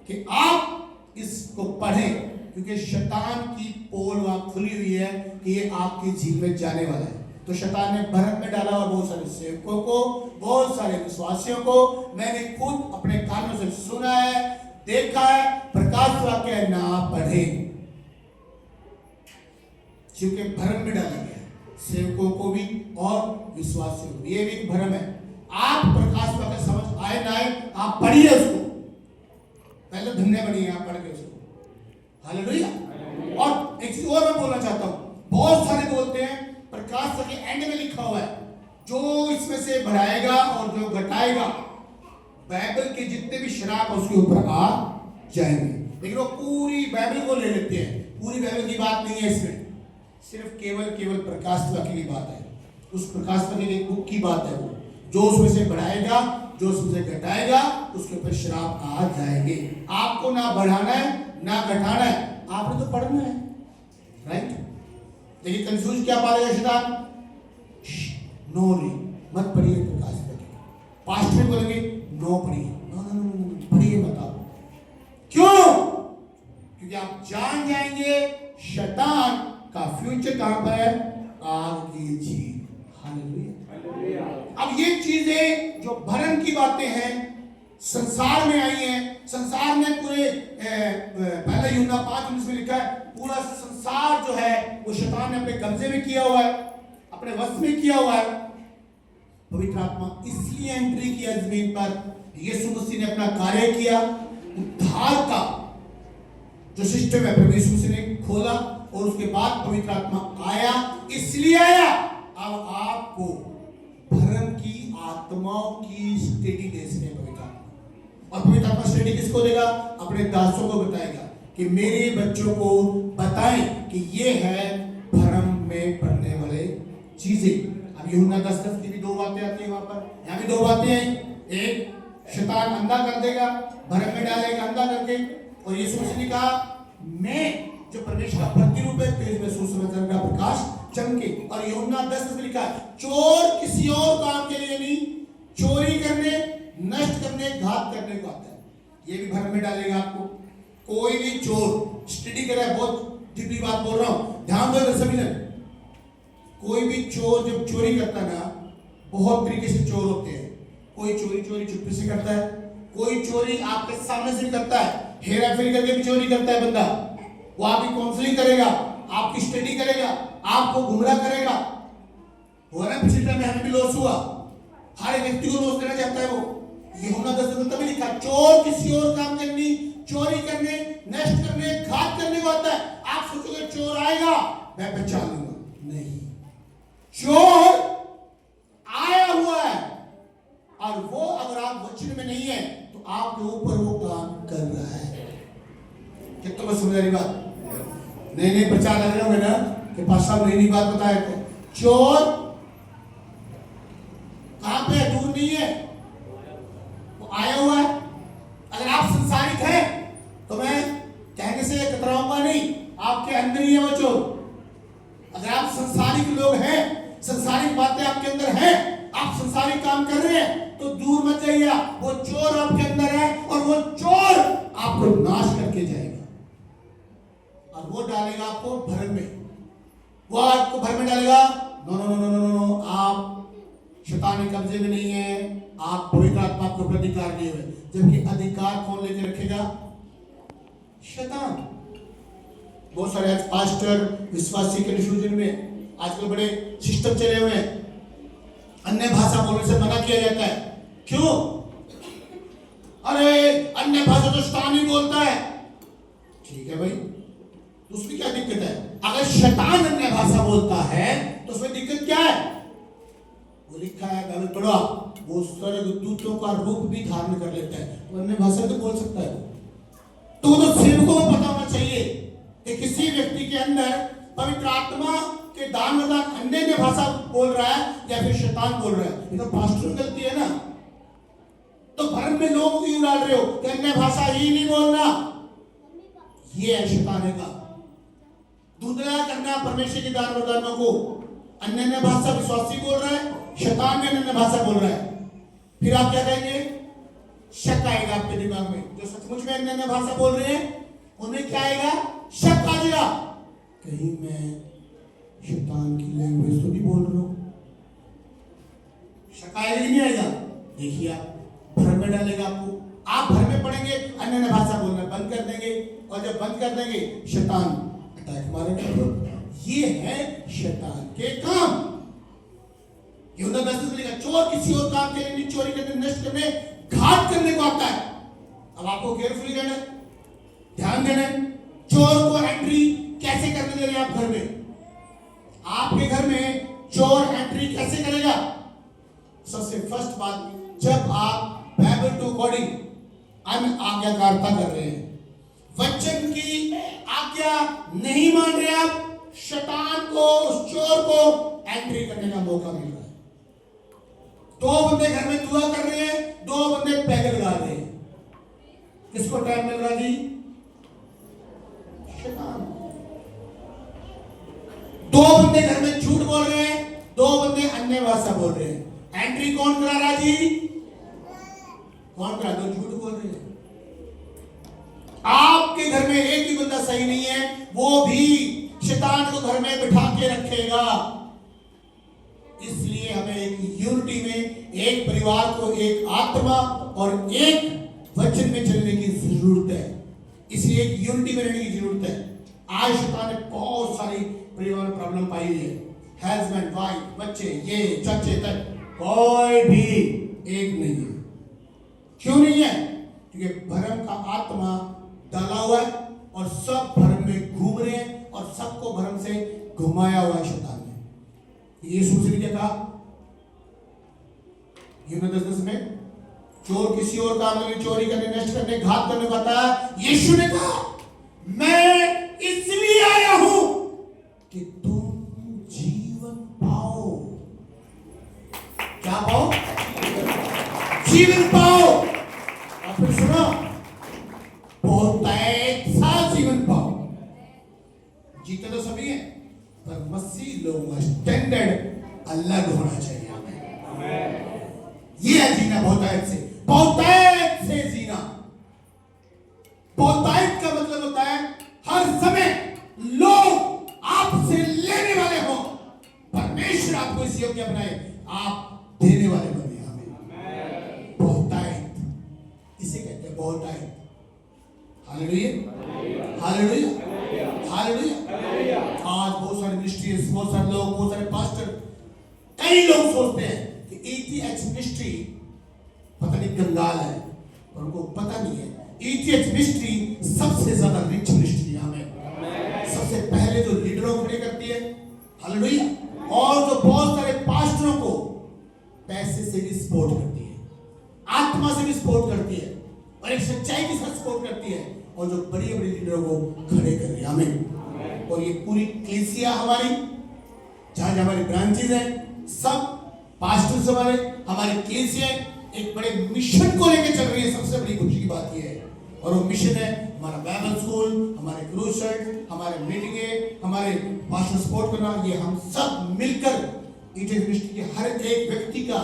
कि आप इसको पढ़ें, क्योंकि शैतान की पोल वहां खुली हुई है कि ये आपकी झील में जाने वाला है। तो शैतान ने भरत में डाला, और बहुत सारे सेवकों को, बहुत सारे विश्वासियों को मैंने खुद अपने कानों से सुना है, देखा है, प्रकाश वाक्य ना पढ़े, क्योंकि भरम में डाला गया सेवकों को भी और विश्वासियों को। ये भी एक भरम है। आप प्रकाश वाक्य समझ आए ना आए, आप पढ़िए उसको, पहले धन्य बनिए आप पढ़ के उसको। हालेलुया। और एक चीज और मैं बोलना चाहता हूं, बहुत सारे बोलते हैं प्रकाश के एंड में लिखा हुआ है जो इसमें से बढ़ाएगा और जो घटाएगा, बाइबल के जितने भी शराब उसके ऊपर आ जाएंगे। लेकिन वो पूरी बाइबल को ले लेते हैं, पूरी बाइबल की बात नहीं है इसमें, सिर्फ केवल प्रकाश वाक्य की बात है। उस प्रकाश वाक्य की बुक की बात है, वो जो उसमें से बढ़ाएगा, जो उसमें से घटाएगा, उसके ऊपर शराब आ जाएंगे। आपको ना बढ़ाना है ना घटाना है, आपने तो पढ़ना है, राइट? लेकिन कंफ्यूज क्या पालेगा शैतान? नो नहीं, मत पढ़िए प्रकाश वाक्य। पास्टर बोलेंगे नो पढ़िए, नो पढ़िए मत आप। क्यों? क्योंकि आप जान जाएंगे शैतान का फ्यूचर कहां पर है? आग की झील। हालेलुया। अब ये चीजें जो भरम की बातें हैं संसार में आई हैं, संसार में पूरे पहले यूहन्ना 5:19 में लिखा है पूरा संसार जो है वो शैतान ने अपने कब्जे में किया हुआ है, अपने वश में किया हुआ है। पवित्र आत्मा इसलिए एंट्री किया जमीन पर, यीशु मसीह ने अपना कार्य किया, उद्धार का जो सिस्टम है प्रभु यीशु मसीह ने खोला, और उसके बाद पवित्र आत्मा आया, इसलिए आया अब आपको भरम की आत्माओं की स्टडी देने पवित्र आत्मा। और पवित्र आत्मा स्टडी किसको देगा? अपने दासों को बताएगा कि मेरे बच्चों को बताएं कि ये है भरम में पड़ने वाले चीजें। अब यूहन्ना 10:10 की भी दो बातें आती है वहां पर, यहाँ भी दो बातें हैं। एक, शैतान अंधा कर देगा, भरम में डालेगा अंधा करके, और यीशु मसीह ने कहा मैं जो परमेश्वर का प्रतिरूप है तेज में सुसमाचार का प्रकाश चमके। और यूहन्ना 10 में लिखा है चोर किसी और काम के लिए नहीं, चोरी करने, नष्ट करने, घात करने को आता है। ये भी भरम में डालेगा आपको। कोई भी चोर, स्टडी करे, बहुत डीपली बात बोल रहा हूं, ध्यान दो सभी ने। कोई भी चोर जब चोरी करता है ना, बहुत तरीके से चोर होते हैं। कोई चोरी चुप्पी से करता है, कोई चोरी आपके सामने से करता है, हेरा फेरी करके भी चोरी करता है बंदा। वो आपकी काउंसलिंग करेगा, आपकी स्टडी करेगा, आपको गुमराह करेगा। हुआ ना पिछले टाइम में हमें भी लॉस हुआ, हर एक व्यक्ति को लॉस देना चाहता है वो। यूहन्ना 10 में तभी लिखा चोर किसी और काम करनी, चोरी करने, नष्ट करने, घात करने को आता है। आप सोचोगे चोर आएगा मैं पहचान लूंगा, नहीं, चोर आया हुआ है, और वो अगर आप वचन में नहीं है तो आपके ऊपर वो काम कर रहा है। कितना समझ रही बात? नहीं प्रचार लग रहे होंगे ना कि पास्टर साहब नई बात बताया तो चोर कहां पे है? दूर नहीं है, वो आया हुआ है। अगर आप संसारिक हैं तो मैं कहने से कतराऊंगा नहीं, आपके अंदर ही है वो चोर। अगर आप संसारिक लोग हैं, संसारिक बातें आपके अंदर हैं, आप संसारिक काम कर रहे हैं, तो दूर मत जाइए। वो चोर आपके अंदर है और वो चोर आपको नाश करके जाएगा और वो डालेगा आपको भरम में। वो आपको भरम में डालेगा, no no no no no no, आप शैतानी कब्जे में नहीं है, आप पवित्र आत्मा के ऊपर अधिकार नहीं हुए। जबकि अधिकार कौन लेके रखेगा? शैतान। बहुत सारे आज पास्टर विश्वासी के निशुजन में आजकल बड़े सिस्टम चले हुए हैं, अन्य भाषा बोलने से मना किया जाता है। क्यों? अरे अन्य भाषा तो शैतान ही बोलता है। ठीक है भाई, तो उसमें क्या दिक्कत है? अगर शैतान अन्य भाषा बोलता है तो उसमें दिक्कत क्या है? वो लिखा है बाइबल पढ़ो, वो स्वर्गदूतों का रूप भी धारण कर लेता है, वो अन्य भाषा तो बोल सकता है। तो सेवकों को पता होना चाहिए कि किसी व्यक्ति के अंदर पवित्र आत्मा के दान वरदान अन्य भाषा बोल रहा है या फिर शैतान बोल रहा है। ये तो पास्टर की गलती है ना। तो भरम में लोग क्यों डाल रहे हो कि अन्य भाषा ही नहीं बोलना? ये है शैतान का धुंधला करना परमेश्वर के दान वरदानों को। अन्य भाषा विश्वासी बोल रहा है, शैतान में अन्य भाषा बोल रहा है, फिर आप क्या कहेंगे? शक आएगा आपके दिमाग में। जो सचमुच में अन्य भाषा बोल रहे हैं उन्हें क्या आएगा? शक आ जाएगा, कहीं मैं शैतान की लैंग्वेज तो नहीं बोल रहा हूं। शक आएगा नहीं आएगा? देखिए आप, भ्रम में डालेगा आपको। आप भ्रम में पड़ेंगे, अन्य भाषा बोलना बंद कर देंगे, और जब बंद कर देंगे शैतान अटैक मारेगा। ये है शैतान के काम। यूहन्ना 10 में लिखा, चोर किसी और काम के लिए नहीं, चोरी करने, नष्ट करने, घात करने को आता है। अब आपको केयरफुली रहना है, ध्यान देना है। चोर को एंट्री कैसे करने दे रहे हैं आप घर में? आपके घर में चोर एंट्री कैसे करेगा? सबसे फर्स्ट बात, जब आप बाइबल टू अकॉर्डिंग आज्ञाकारिता कर रहे हैं, वचन की आज्ञा नहीं मान रहे, आप शैतान को, उस चोर को एंट्री करने का मौका मिल रहा है। दो बंदे घर में दुआ कर रहे हैं, दो बंदे पैदल लगा रहे हैं, किसको टाइम मिल रहा जी? शैतान। दो बंदे घर में झूठ बोल रहे हैं, दो बंदे अन्य भाषा बोल रहे हैं, एंट्री कौन करा रहा जी? कौन करा? दो झूठ बोल रहे हैं। आपके घर में एक भी बंदा सही नहीं है, वो भी शैतान को घर में बिठा के रखेगा। इसलिए हमें एक यूनिटी में, एक परिवार को, एक आत्मा और एक वचन में चलने की जरूरत है। इसलिए एक यूनिटी में रहने की जरूरत है। आज शैतान ने बहुत सारी परिवार में प्रॉब्लम पाई हुई है। हस्बैंड, वाइफ, बच्चे, ये चाचे तक कोई भी एक नहीं है। क्यों नहीं है? क्योंकि भरम का आत्मा डाला हुआ है और सब भरम में घूम रहे हैं और सबको भरम से घुमाया हुआ है शैतान ने। यीशु से भी क्या कहा? यूहन्ना 10:10 में, चोर किसी और काम में चोरी करने, नष्ट करने, घात करने को आता है। यीशु ने कहा, मैं इसलिए आया हूं कि तुम जीवन पाओ। क्या पाओ? जीवन पाओ। और फिर सुनो, बहुत सा जीवन पाओ। जीते तो सभी हैं, पर मसीह लोगों का स्टैंडर्ड अलग होना चाहिए। ये है जीना बहुतायत से। बहुतायत से जीना। बहुतायत का मतलब होता है हर समय लोग आपसे लेने वाले हो। परमेश्वर आपको इस योग्य बनाए, आप देने वाले बने। हमें बहुतायत इसे कहते हैं, बहुतायत। Hallelujah, hallelujah, hallelujah. आज बहुत सारे मिनिस्ट्रीज, बहुत सारे लोग, बहुत सारे पास्टर, कई लोग सोचते हैं कि ETH मिनिस्ट्री पता नहीं कंगाल है, और उनको पता नहीं है ETH मिनिस्ट्री सबसे ज्यादा रिच मिनिस्ट्री हमें सबसे पहले जो लीडरों को खड़े करती है। हालेलुया। और जो बहुत सारे पास्टरों को पैसे से भी सपोर्ट करती है, आत्मा से भी सपोर्ट करती है, और एक सच्चाई के साथ सपोर्ट करती है, और जो बड़ी बड़ी लीडरों को खड़े कर रही है। हमें और ये पूरी कलीसिया हमारी जहाँ जहाँ हमारी ब्रांचेज हैं, सब पास्टर्स हमारे कलीसिया एक बड़े मिशन को लेकर चल रही है। सबसे बड़ी खुशी की बात यह है, और वो मिशन है हमारा बाइबल स्कूल, हमारे क्रूसेड, हमारे मीटिंगें, हमारे पास्टर सपोर्ट करना। ये हम सब मिलकर ईटेज मिनिस्ट्री के हर एक व्यक्ति का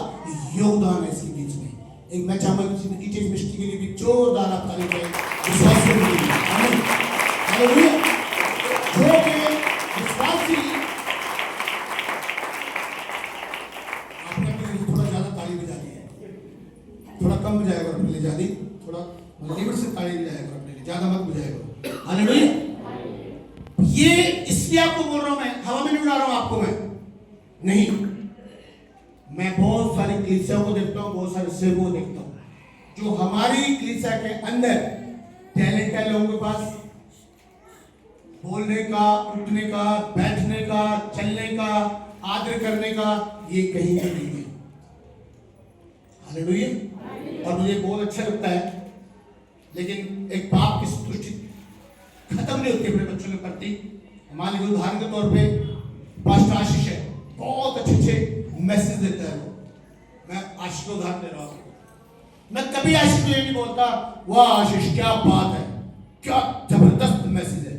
योगदान है इसके बीच में। एक मैं चाहूंगा कि ईटेज मिनिस्ट्री के लिए भी जोरदार आप ताली बजाएं, विश्वासियों के लिए। आमीन, हालेलुया। जो कि विश्वासी, आपने अपने लिए थोड़ा ज्यादा ताली बजा दी है, थोड़ा कम बजाएगा अपने लिए, ज्यादा थोड़ा लिमिट से ताली बजाएगा अपने लिए, ज्यादा मत बजाएगा। हालेलुया। ये इसलिए आपको बोल रहा हूं, मैं हवा में नहीं उड़ा रहा हूं आपको, मैं नहीं, मैं बहुत सारी कलीसियाओं को देखता हूं, बहुत सारे सेवकों को देखता हूं जो हमारी कलीसिया के अंदर टैलेंट है लोगों के पास, बोलने का, उठने का, बैठने का, चलने का, आदर करने का, ये कहीं भी नहीं है। हालेलुया। और मुझे बहुत अच्छा लगता है, लेकिन एक बाप की संतुष्टि खत्म नहीं होती अपने बच्चों के प्रति। मान लीजिए उदाहरण के तौर पे पास्टर आशीष है, बहुत अच्छे अच्छे मैसेज देता है वो, मैं आशीष को उदाहरण दे रहा हूँ। मैं कभी आशीष को ये नहीं बोलता वाह आशीष क्या बात है, क्या जबरदस्त मैसेज है,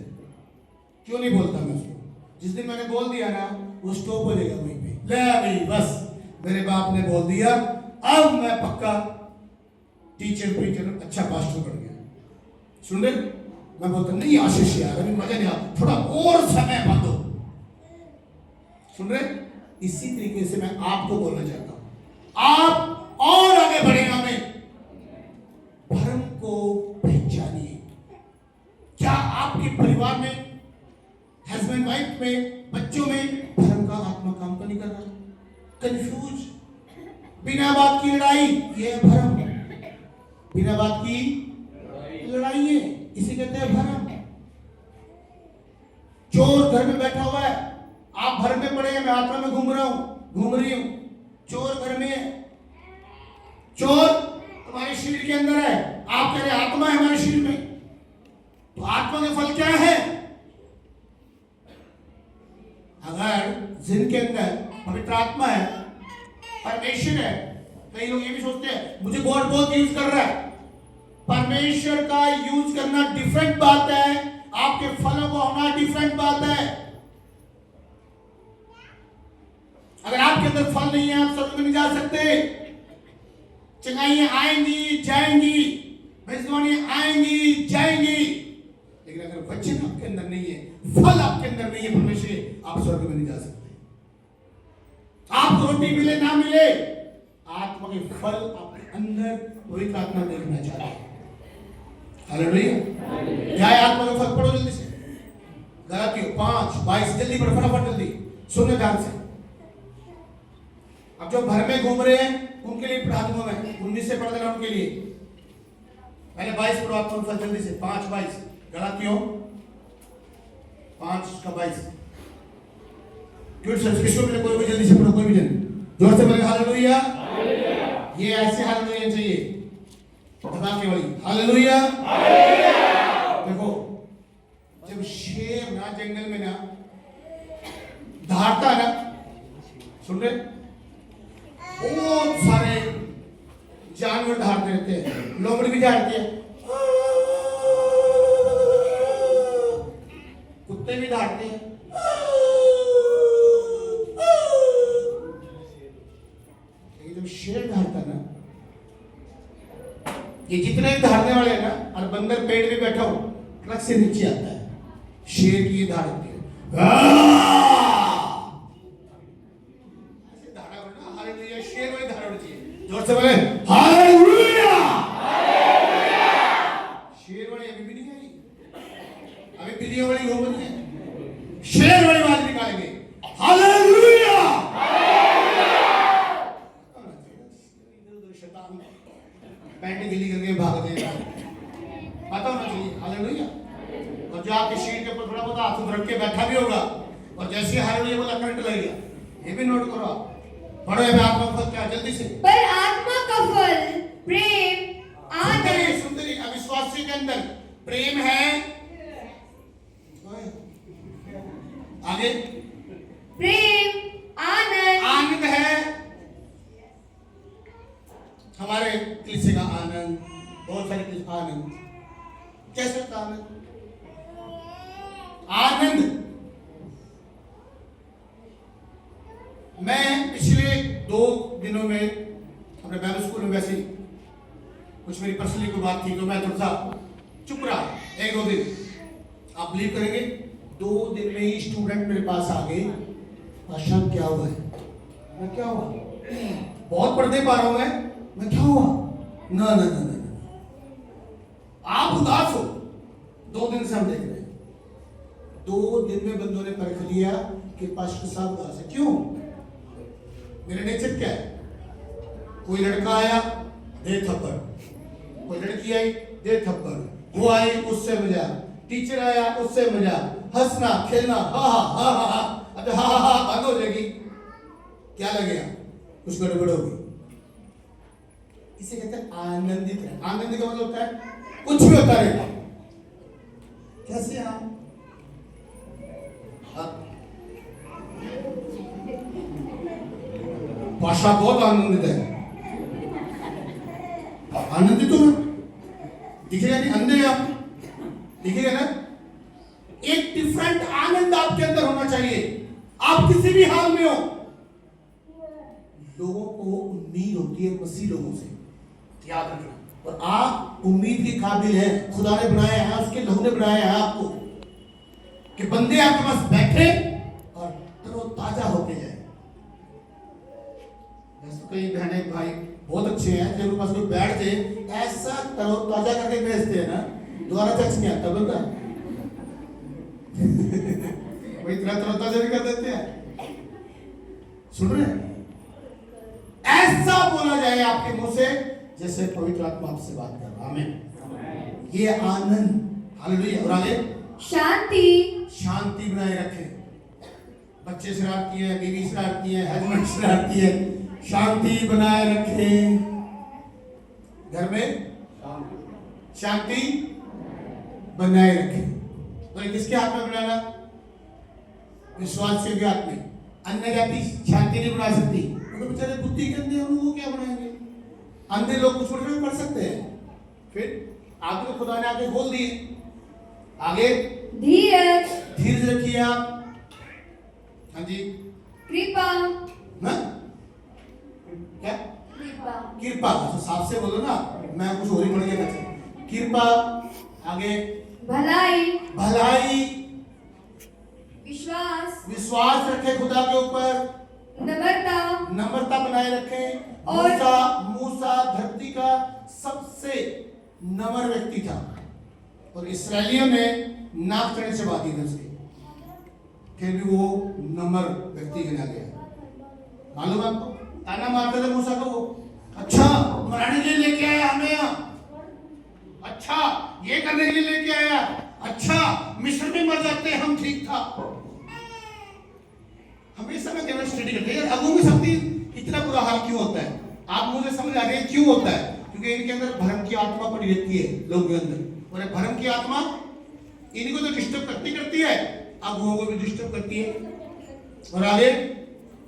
क्यों नहीं बोलता मैं उसको? जिस दिन मैंने बोल दिया ना, वो स्टॉप हो जाएगा वहीं पे, ले भाई बस मेरे बाप ने बोल दिया, अब मैं पक्का टीचर प्रीचर अच्छा पास्टर बन गया। सुन रहे, मैं बोलता नहीं आशीष यार अभी मजा नहीं आता, थोड़ा और समय बांधो। सुन रहे, इसी तरीके से मैं आपको बोलना चाहता हूं, आप और आगे बढ़े, हमें धर्म को पहचानिए। क्या आपके परिवार में, हस्बैंड वाइफ में, बच्चों में धर्म का आत्मा काम तो नहीं कर रहा? कंफ्यूज, बिना बात की लड़ाई, ये है भरम। बिना बात की लड़ाई है, इसे कहते हैं भरम। चोर घर में बैठा हुआ है, आप घर में पड़े हैं, मैं आत्मा में घूम रही हूं, चोर घर में है, चोर तुम्हारे शरीर के अंदर है, आप कह रहे आत्मा है हमारे शरीर में, तो आत्मा के फल क्या है? अगर जिनके अंदर पवित्र आत्मा है, परमेश्वर है, कई लोग ये भी सोचते हैं मुझे गॉड बहुत यूज कर रहा है। परमेश्वर का यूज करना डिफरेंट बात है, आपके फलों को होना डिफरेंट बात है। अगर आपके अंदर फल नहीं है, आप स्वर्ग में नहीं जा सकते। चंगाइयां आएंगी जाएंगी, भविष्यवाणियां आएंगी जाएंगी, लेकिन अगर वचन आपके अंदर नहीं है, फल आपके अंदर नहीं है परमेश्वर, आप स्वर्ग में नहीं जा सकते। आपको रोटी मिले ना मिले, आत्मा के फल आपके अंदर पवित्र आत्मा देखना चाहता है। हालेलुया। क्या है आत्मा के फल? पढ़ो जल्दी से, गलातियों 5:22, जल्दी पढ़ो, फटाफट जल्दी, सुनने ध्यान से। अब जो घर में घूम रहे हैं उनके लिए पढ़ा दूंगा मैं, 19 से पढ़ देना उनके लिए। पहले 22 पढ़ो आत्मा के फल जल्दी से, 5:22, गलातियों 5:22। किसको मिले? कोई भी जल्दी से पढ़ो, कोई भी जल्दी, जोर से बोले हालेलुया। ये ऐसे हालेलुया चाहिए, धमाके वाली हालेलुया। देखो, जब शेर ना जंगल में ना दहाड़ता है ना, सुन रहे, बहुत सारे जानवर दहाड़ते रहते हैं, लोमड़ी भी दहाड़ती है, कुत्ते भी दहाड़ते हैं, जब शेर दहाड़ता ना, ये जितने दहाड़ने वाले हैं ना, और बंदर पेड़ में बैठा हो, ट्रक से नीचे आता है, शेर की ये दहाड़ होती है, ऐसे दहाड़ा होना, हालेलुया, शेर वाली दहाड़ होनी चाहिए, जोर से बोले हालेलुया। शेर वाली अभी भी नहीं आई, अभी बिल्लियों वाली हो बनी है, शेर वाली आवाज निकालेंगे, हालेलुया। पैंटी गिली करके भागते हैं, पता होना चाहिए, हालेलुया। और जो आपके शीट के ऊपर थोड़ा बहुत हाथ रख के बैठा भी होगा, और जैसे हालेलुया बोला करंट लगेगा, ये भी नोट करो आप। पढ़ो ये आत्मा का फल क्या, जल्दी से। पर आत्मा का फल प्रेम, आदर, सुंदरी, अविश्वासी के अंदर प्रेम है, आगे प्रेम, कैसे होता है आनंद? आनंद मैं पिछले 2 दिनों में अपने बाइबल स्कूल में वैसे ही कुछ मेरी पर्सनली कोई बात थी तो मैं थोड़ा सा चुप रहा 1-2 दिन। आप बिलीव करेंगे 2 दिन में ही स्टूडेंट मेरे पास आ गए, पाशा क्या हुआ है? मैं क्या हुआ? बहुत पढ़ते पा रहा हूं मैं क्या हुआ? ना ना ना ना आप उदास हो। 2 दिन से हम देख रहे हैं, 2 दिन में बंदों ने परख लिया कि पास्टर साहब उदास है। क्यों? मेरा नेचर क्या है? कोई लड़का आया दे थप्पड़, कोई लड़की आई दे थप्पड़, वो आई उससे मजा, टीचर आया उससे मजा, हंसना खेलना हा हा हा हा हा। अब हा हा हा बंद हो जाएगी, क्या लगेगा? कुछ गड़बड़ होगी। इसे कहते हैं आनंदित है। आनंदित का मतलब होता है कुछ भी होता रहेगा। कैसे आप भाषा बहुत आनंदित है। आनंदित हो दिखेगा नहीं, अंधे आप दिखेगा ना। एक डिफरेंट आनंद आपके अंदर होना चाहिए। आप किसी भी हाल में हो, लोगों को उम्मीद होती है मसीह लोगों से, याद रखना। और आप उम्मीद के काबिल हैं। खुदा ने बनाया है, उसके लहू ने बनाया है आपको कि बंदे आपके पास बैठे और तरोताजा होके जाए। वैसे कई बहने भाई बहुत अच्छे हैं, जब उनके पास कोई बैठ जाए ऐसा तरोताजा करके भेजते हैं ना, दोबारा चर्च नहीं आता बंदा। वो इतना तरोताजा भी कर देते हैं। सुन रहे हैं? ऐसा बोला जाए आपके मुंह से जैसे पवित्र आत्मा आपसे बात कर रहा है। आमीन। ये आनंद, हालेलुया। और आगे शांति बनाए रखें। बच्चे शरारती है, बीवी शरारती है, हस्बैंड शरारती है, शांति बनाए रखें। घर में शांति बनाए रखें। तो ये किसके हाथ में बनाना? विश्वास के हाथ में। अन्य जाति शांति नहीं बना सकती, तो बेचारे बुद्धि के अंधे हैं, वो क्या बनाएंगे? अंधे लोग कुछ पढ़ सकते हैं। फिर आगे तो खुदा ने आगे खोल दिए। आगे धीरज रखिए आप। हाँ जी। कृपा। क्या? कृपा। तो साफ से बोलो ना, मैं कुछ और ही पढ़ गया। कृपा। आगे भलाई। विश्वास रखे खुदा के ऊपर। नम्रता बनाए रखें। और मूसा धरती का सबसे नम्र व्यक्ति था, और इसराइलियों ने नाक चढ़ने से बात की थी उसकी, फिर भी वो नम्र व्यक्ति गिना गया। मालूम आपको? ताना मारते थे मूसा को। अच्छा मराने के लिए लेके आया हमें यहाँ, अच्छा ये करने के लिए लेके आया, अच्छा मिस्र में मर जाते हम, ठीक था। हमेशा मैं केवल स्टडी करते हैं अगुओं में शक्ति इतना बुरा हाल क्यों होता है? आप मुझे समझ आ गए क्यों होता है? क्योंकि इनके अंदर भरम की आत्मा पड़ी रहती है लोगों के अंदर, और भरम की आत्मा इनको तो डिस्टर्ब करती है, अगुओं को भी डिस्टर्ब करती है। और आगे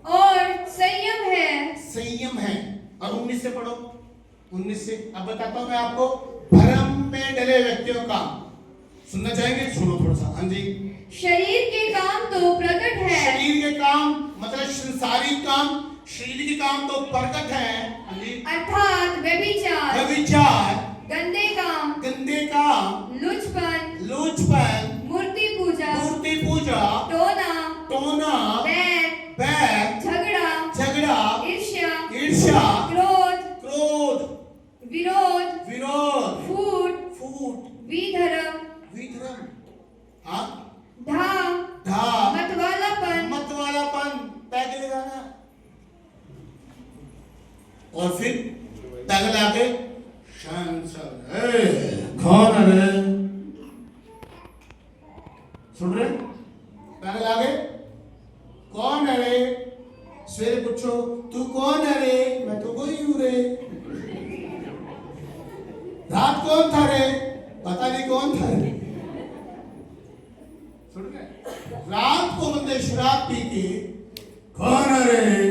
और संयम है। और 19 से पढ़ो, 19 से। अब बताता हूं मैं आपको भरम में डरे व्यक्तियों का। सुनना चाहेंगे? सुनो थोड़ा सा। हाँ जी। शरीर के काम तो प्रकट है। शरीर के काम मतलब संसारिक काम, शरीर के काम तो प्रकट है। हाँ जी। अर्थात व्यभिचार, गंदे काम, लुचपन, मूर्ति पूजा, टोना, बैर, झगड़ा, ईर्ष्या, क्रोध, विरोध, फूट, विधर्म, हाँ, मतवालापन, पैग लगाना। और फिर पैग लाके कौन है? सुन रहे? पैग लाके कौन है रे? सवेरे पूछो तू कौन है रे? मैं तो वही हूं रे। रात कौन था रे? पता नहीं कौन था रे। सुन रहे? रात को बंदे शराब पी के कौन है रे?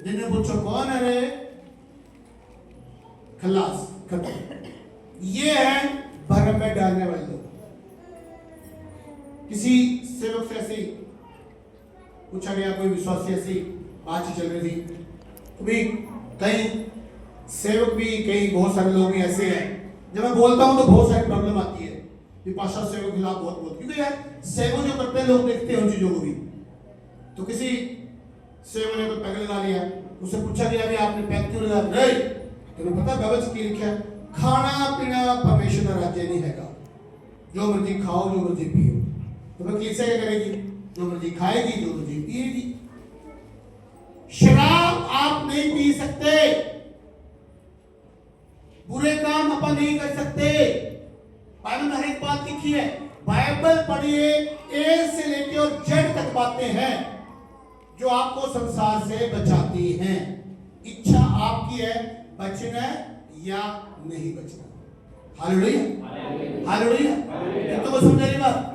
जिन्हें पूछो कौन है रे, खलास खत्म। ये है भरम में डालने वाले लोग। किसी सेवक से ऐसी पूछा गया, कोई विश्वासी ऐसी बातचीत चल रही थी, तो भी कई सेवक भी, कई बहुत सारे लोग भी ऐसे हैं, जब मैं बोलता हूं तो बहुत सारी प्रॉब्लम आती है विपाशा सेवक के खिलाफ बहुत, क्योंकि यार सेवक जो करते हैं लोग देखते हैं उन चीजों को भी। तो किसी सेवक ने कोई पैग लगा लिया, उससे पूछा गया भी आपने पैग क्यों लगा? नहीं, तुम्हें पता बाइबल में लिखा है, खाना पीना परमेश्वर का राज्य नहीं हैगा, जो मर्जी खाओ जो मर्जी पियो। तो मैं कैसे क्या करेगी? जो मर्जी खाएगी जो मर्जी पिएगी। शराब आप नहीं पी सकते, बुरे काम अपन नहीं कर सकते। बाइबल में हर एक बात लिखी है। बाइबल पढ़िए, ए से लेके और जेड तक बातें हैं जो आपको संसार से बचाती हैं। इच्छा आपकी है बचना या नहीं बचना। Hallelujah, hallelujah. कितनों को समझ आ रही बात?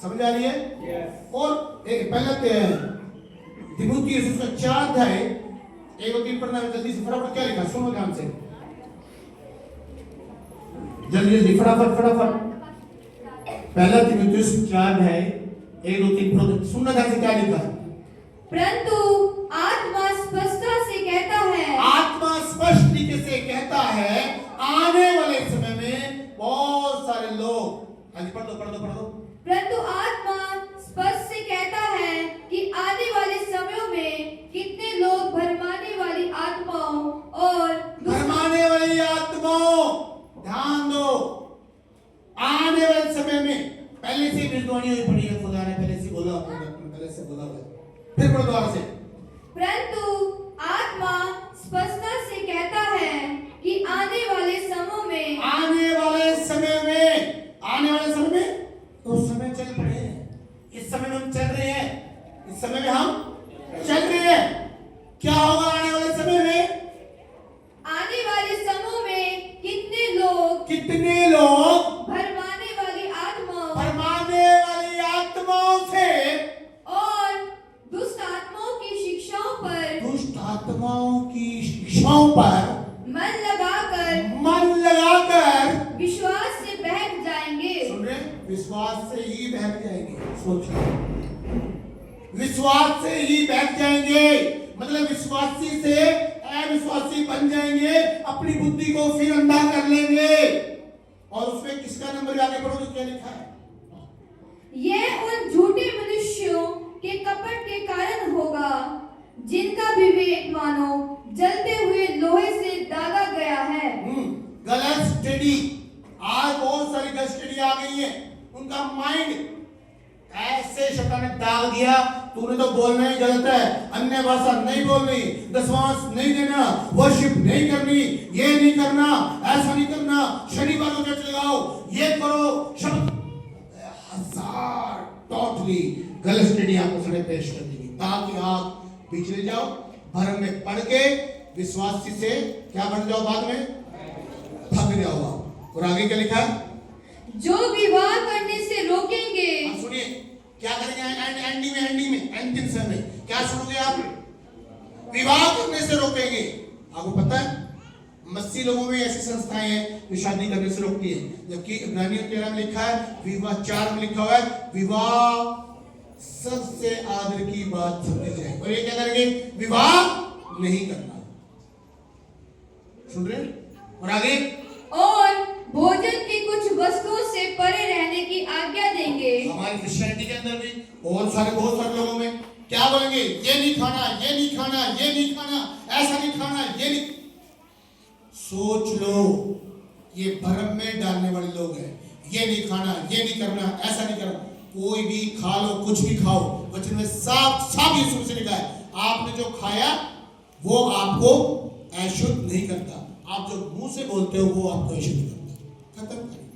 समझ आ रही है? और एक पहले तिमुथियुस उसका 4 अध्याय 1 और 3 पढ़ना है जल्दी से, फटाफट। क्या लिखा सुनो ध्यान से, जल्दी जल्दी फटाफट। पहला तिमुथियुस 4 अध्याय 1 2 3 पढ़ो, सुनना ध्यान से क्या लिखा है। परंतु आत्मा स्पष्टता से कहता है, आत्मा स्पष्ट तरीके से कहता है, आने वाले समय में बहुत सारे लोग, पढ़ दो। परंतु आत्मा स्पष्ट से कहता है कि आने वाले समयों में कितने लोग भरमाने वाली आत्माओं और भरमाने वाली आत्माओं, ध्यान दो, आने वाले समय में। पहले से भविष्यवाणी हुई पड़ी है, खुदा ने पहले से बोला, पहले से बोला हुआ। फिर पढ़ो दोबारा से। परंतु आत्मा स्पष्टता से कहता है कि आने वाले समय में तो समय चल पड़े हैं। इस समय में हम चल रहे हैं, इस समय में हम चल रहे हैं। क्या होगा आने वाले समय में? आने वाले समय में कितने लोग भरमाने वाली आत्माओं से और दुष्ट आत्माओं की शिक्षाओं पर मन लगाकर विश्वास से बहक जाएंगे। सुन रहे? विश्वास से ही बहक जाएंगे। सोचिए, विश्वास से ही बहक जाएंगे, मतलब विश्वासी से अविश्वासी बन जाएंगे, अपनी बुद्धि को फिर अंधा कर लेंगे। और उसमें किसका नंबर आगे पढ़ो तो क्या लिखा है? यह उन झूठे मनुष्यों के कपट के कारण होगा जिनका विवेक मानो जलते हुए लोहे से दागा गया है। गलत स्टडी, आज बहुत सारी गलत स्टडी आ गई है। उनका माइंड ऐसे शैतान ने दाग दिया, तूने तो बोलना ही गलत है, अन्य भाषा नहीं बोलनी, दशमांश नहीं देना, वर्शिप नहीं करनी, ये नहीं करना, ऐसा नहीं करना, शनिवार को चर्च लगाओ, ये करो, शब्द हजार टोटली गलत स्टडी आपको सामने पेश कर देगी, ताकि आप पिछले जाओ, भरम में पड़ के विश्वासी से क्या बन जाओ, बाद में थक जाओ। और आगे क्या लिखा है? जो विवाह करने से रोकेंगे। सुनिए क्या करेंगे अंतिम समय में क्या सुनोगे आप? विवाह करने से रोकेंगे। आपको पता है मसीह लोगों में ऐसी संस्थाएं हैं जो शादी करने से रोकती है, जबकि इब्रानियों 13 में लिखा है, विवाह 4 में लिखा हुआ है, विवाह सबसे आदर की बात समझी जाए। और ये क्या करेंगे? विवाह नहीं करना। सुन रहे? और आगे, और भोजन की कुछ वस्तुओं से परे रहने की आज्ञा देंगे। हमारी क्रिश्चियनिटी के अंदर भी बहुत सारे लोगों में क्या बोलेंगे? ये नहीं खाना, ये नहीं खाना, ये नहीं खाना, ऐसा नहीं खाना, ये नहीं। सोच लो, ये भरम में डालने वाले लोग हैं। ये नहीं खाना, ये नहीं करना, ऐसा नहीं करना। कोई भी खा लो, कुछ भी खाओ, वचन में साफ यीशु से लिखा है, आपने जो खाया वो आपको अशुद्ध नहीं करता। आप जो मुंह से बोलते हो वो आपको अशुद्ध करता है। खत्म करिए।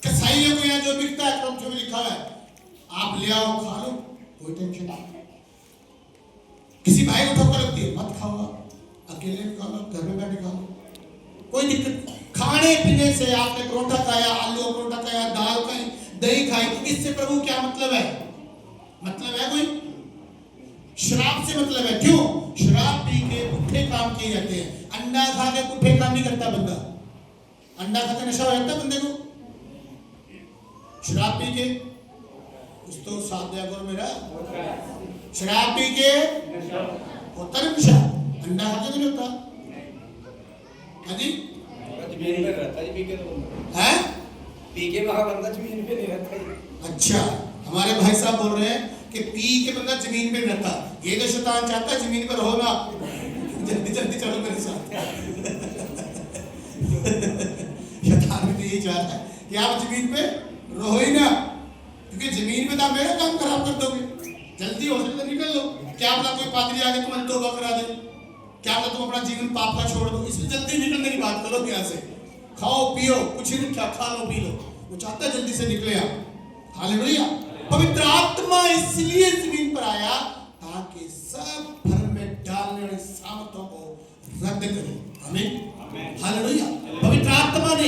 कसाई है कोई यहाँ जो बिकता है, क्रम में लिखा है, आप ले आओ खा लो, कोई टेंशन नहीं। किसी भाई को ठोकर लगती है, मत खाओ, अकेले खा लो, घर में बैठे खा लो, कोई दिक्कत। खाने पीने से आपने परोठा खाया, आलू का परोठा खाया, दाल खाई, दही खाई, इससे प्रभु क्या मतलब है? मतलब है कोई? शराब से मतलब है। क्यों? शराब पी के पुट्ठे काम किए जाते हैं। अंडा खा के पुट्ठे काम नहीं करता बंदा। अंडा खाते नशा हो जाता है बंदे को, शराब पी के, कुछ तो साथ दिया करो मेरा, शराब पी के होता है नशा, अंडा खाते तो नहीं होता। हाँ जी, जमीन पे रहता है, है पी के वहां बंदा जमीन पे नहीं रहता है। अच्छा, हमारे भाई साहब बोल रहे हैं कि पी के बंदा जमीन पे नहीं रहता, ये तो शैतान चाहता है जमीन पर रहो ना, जल्दी जल्दी चलो मेरे साथ। शैतान भी तो यही चाहता है कि आप जमीन पे रहो ही ना, क्योंकि जमीन पे तो आप मेरा काम खराब कर दोगे, जल्दी हो सकता निकल लो। क्या पता कोई पादरी आके तुम्हें तौबा करा दे, क्या पता तुम अपना जीवन पाप का छोड़ दो, इसलिए जल्दी निकलने की बात करो। क्या से खाओ पियो कुछ नहीं, क्या खा लो पी लो, वो चाहता है जल्दी से निकले आप। हालेलुया। पवित्र आत्मा इसलिए जमीन पर आया ताकि सब भर में डालने वाली सामर्थों को रद्द करे। आमीन, हालेलुया। पवित्र आत्मा ने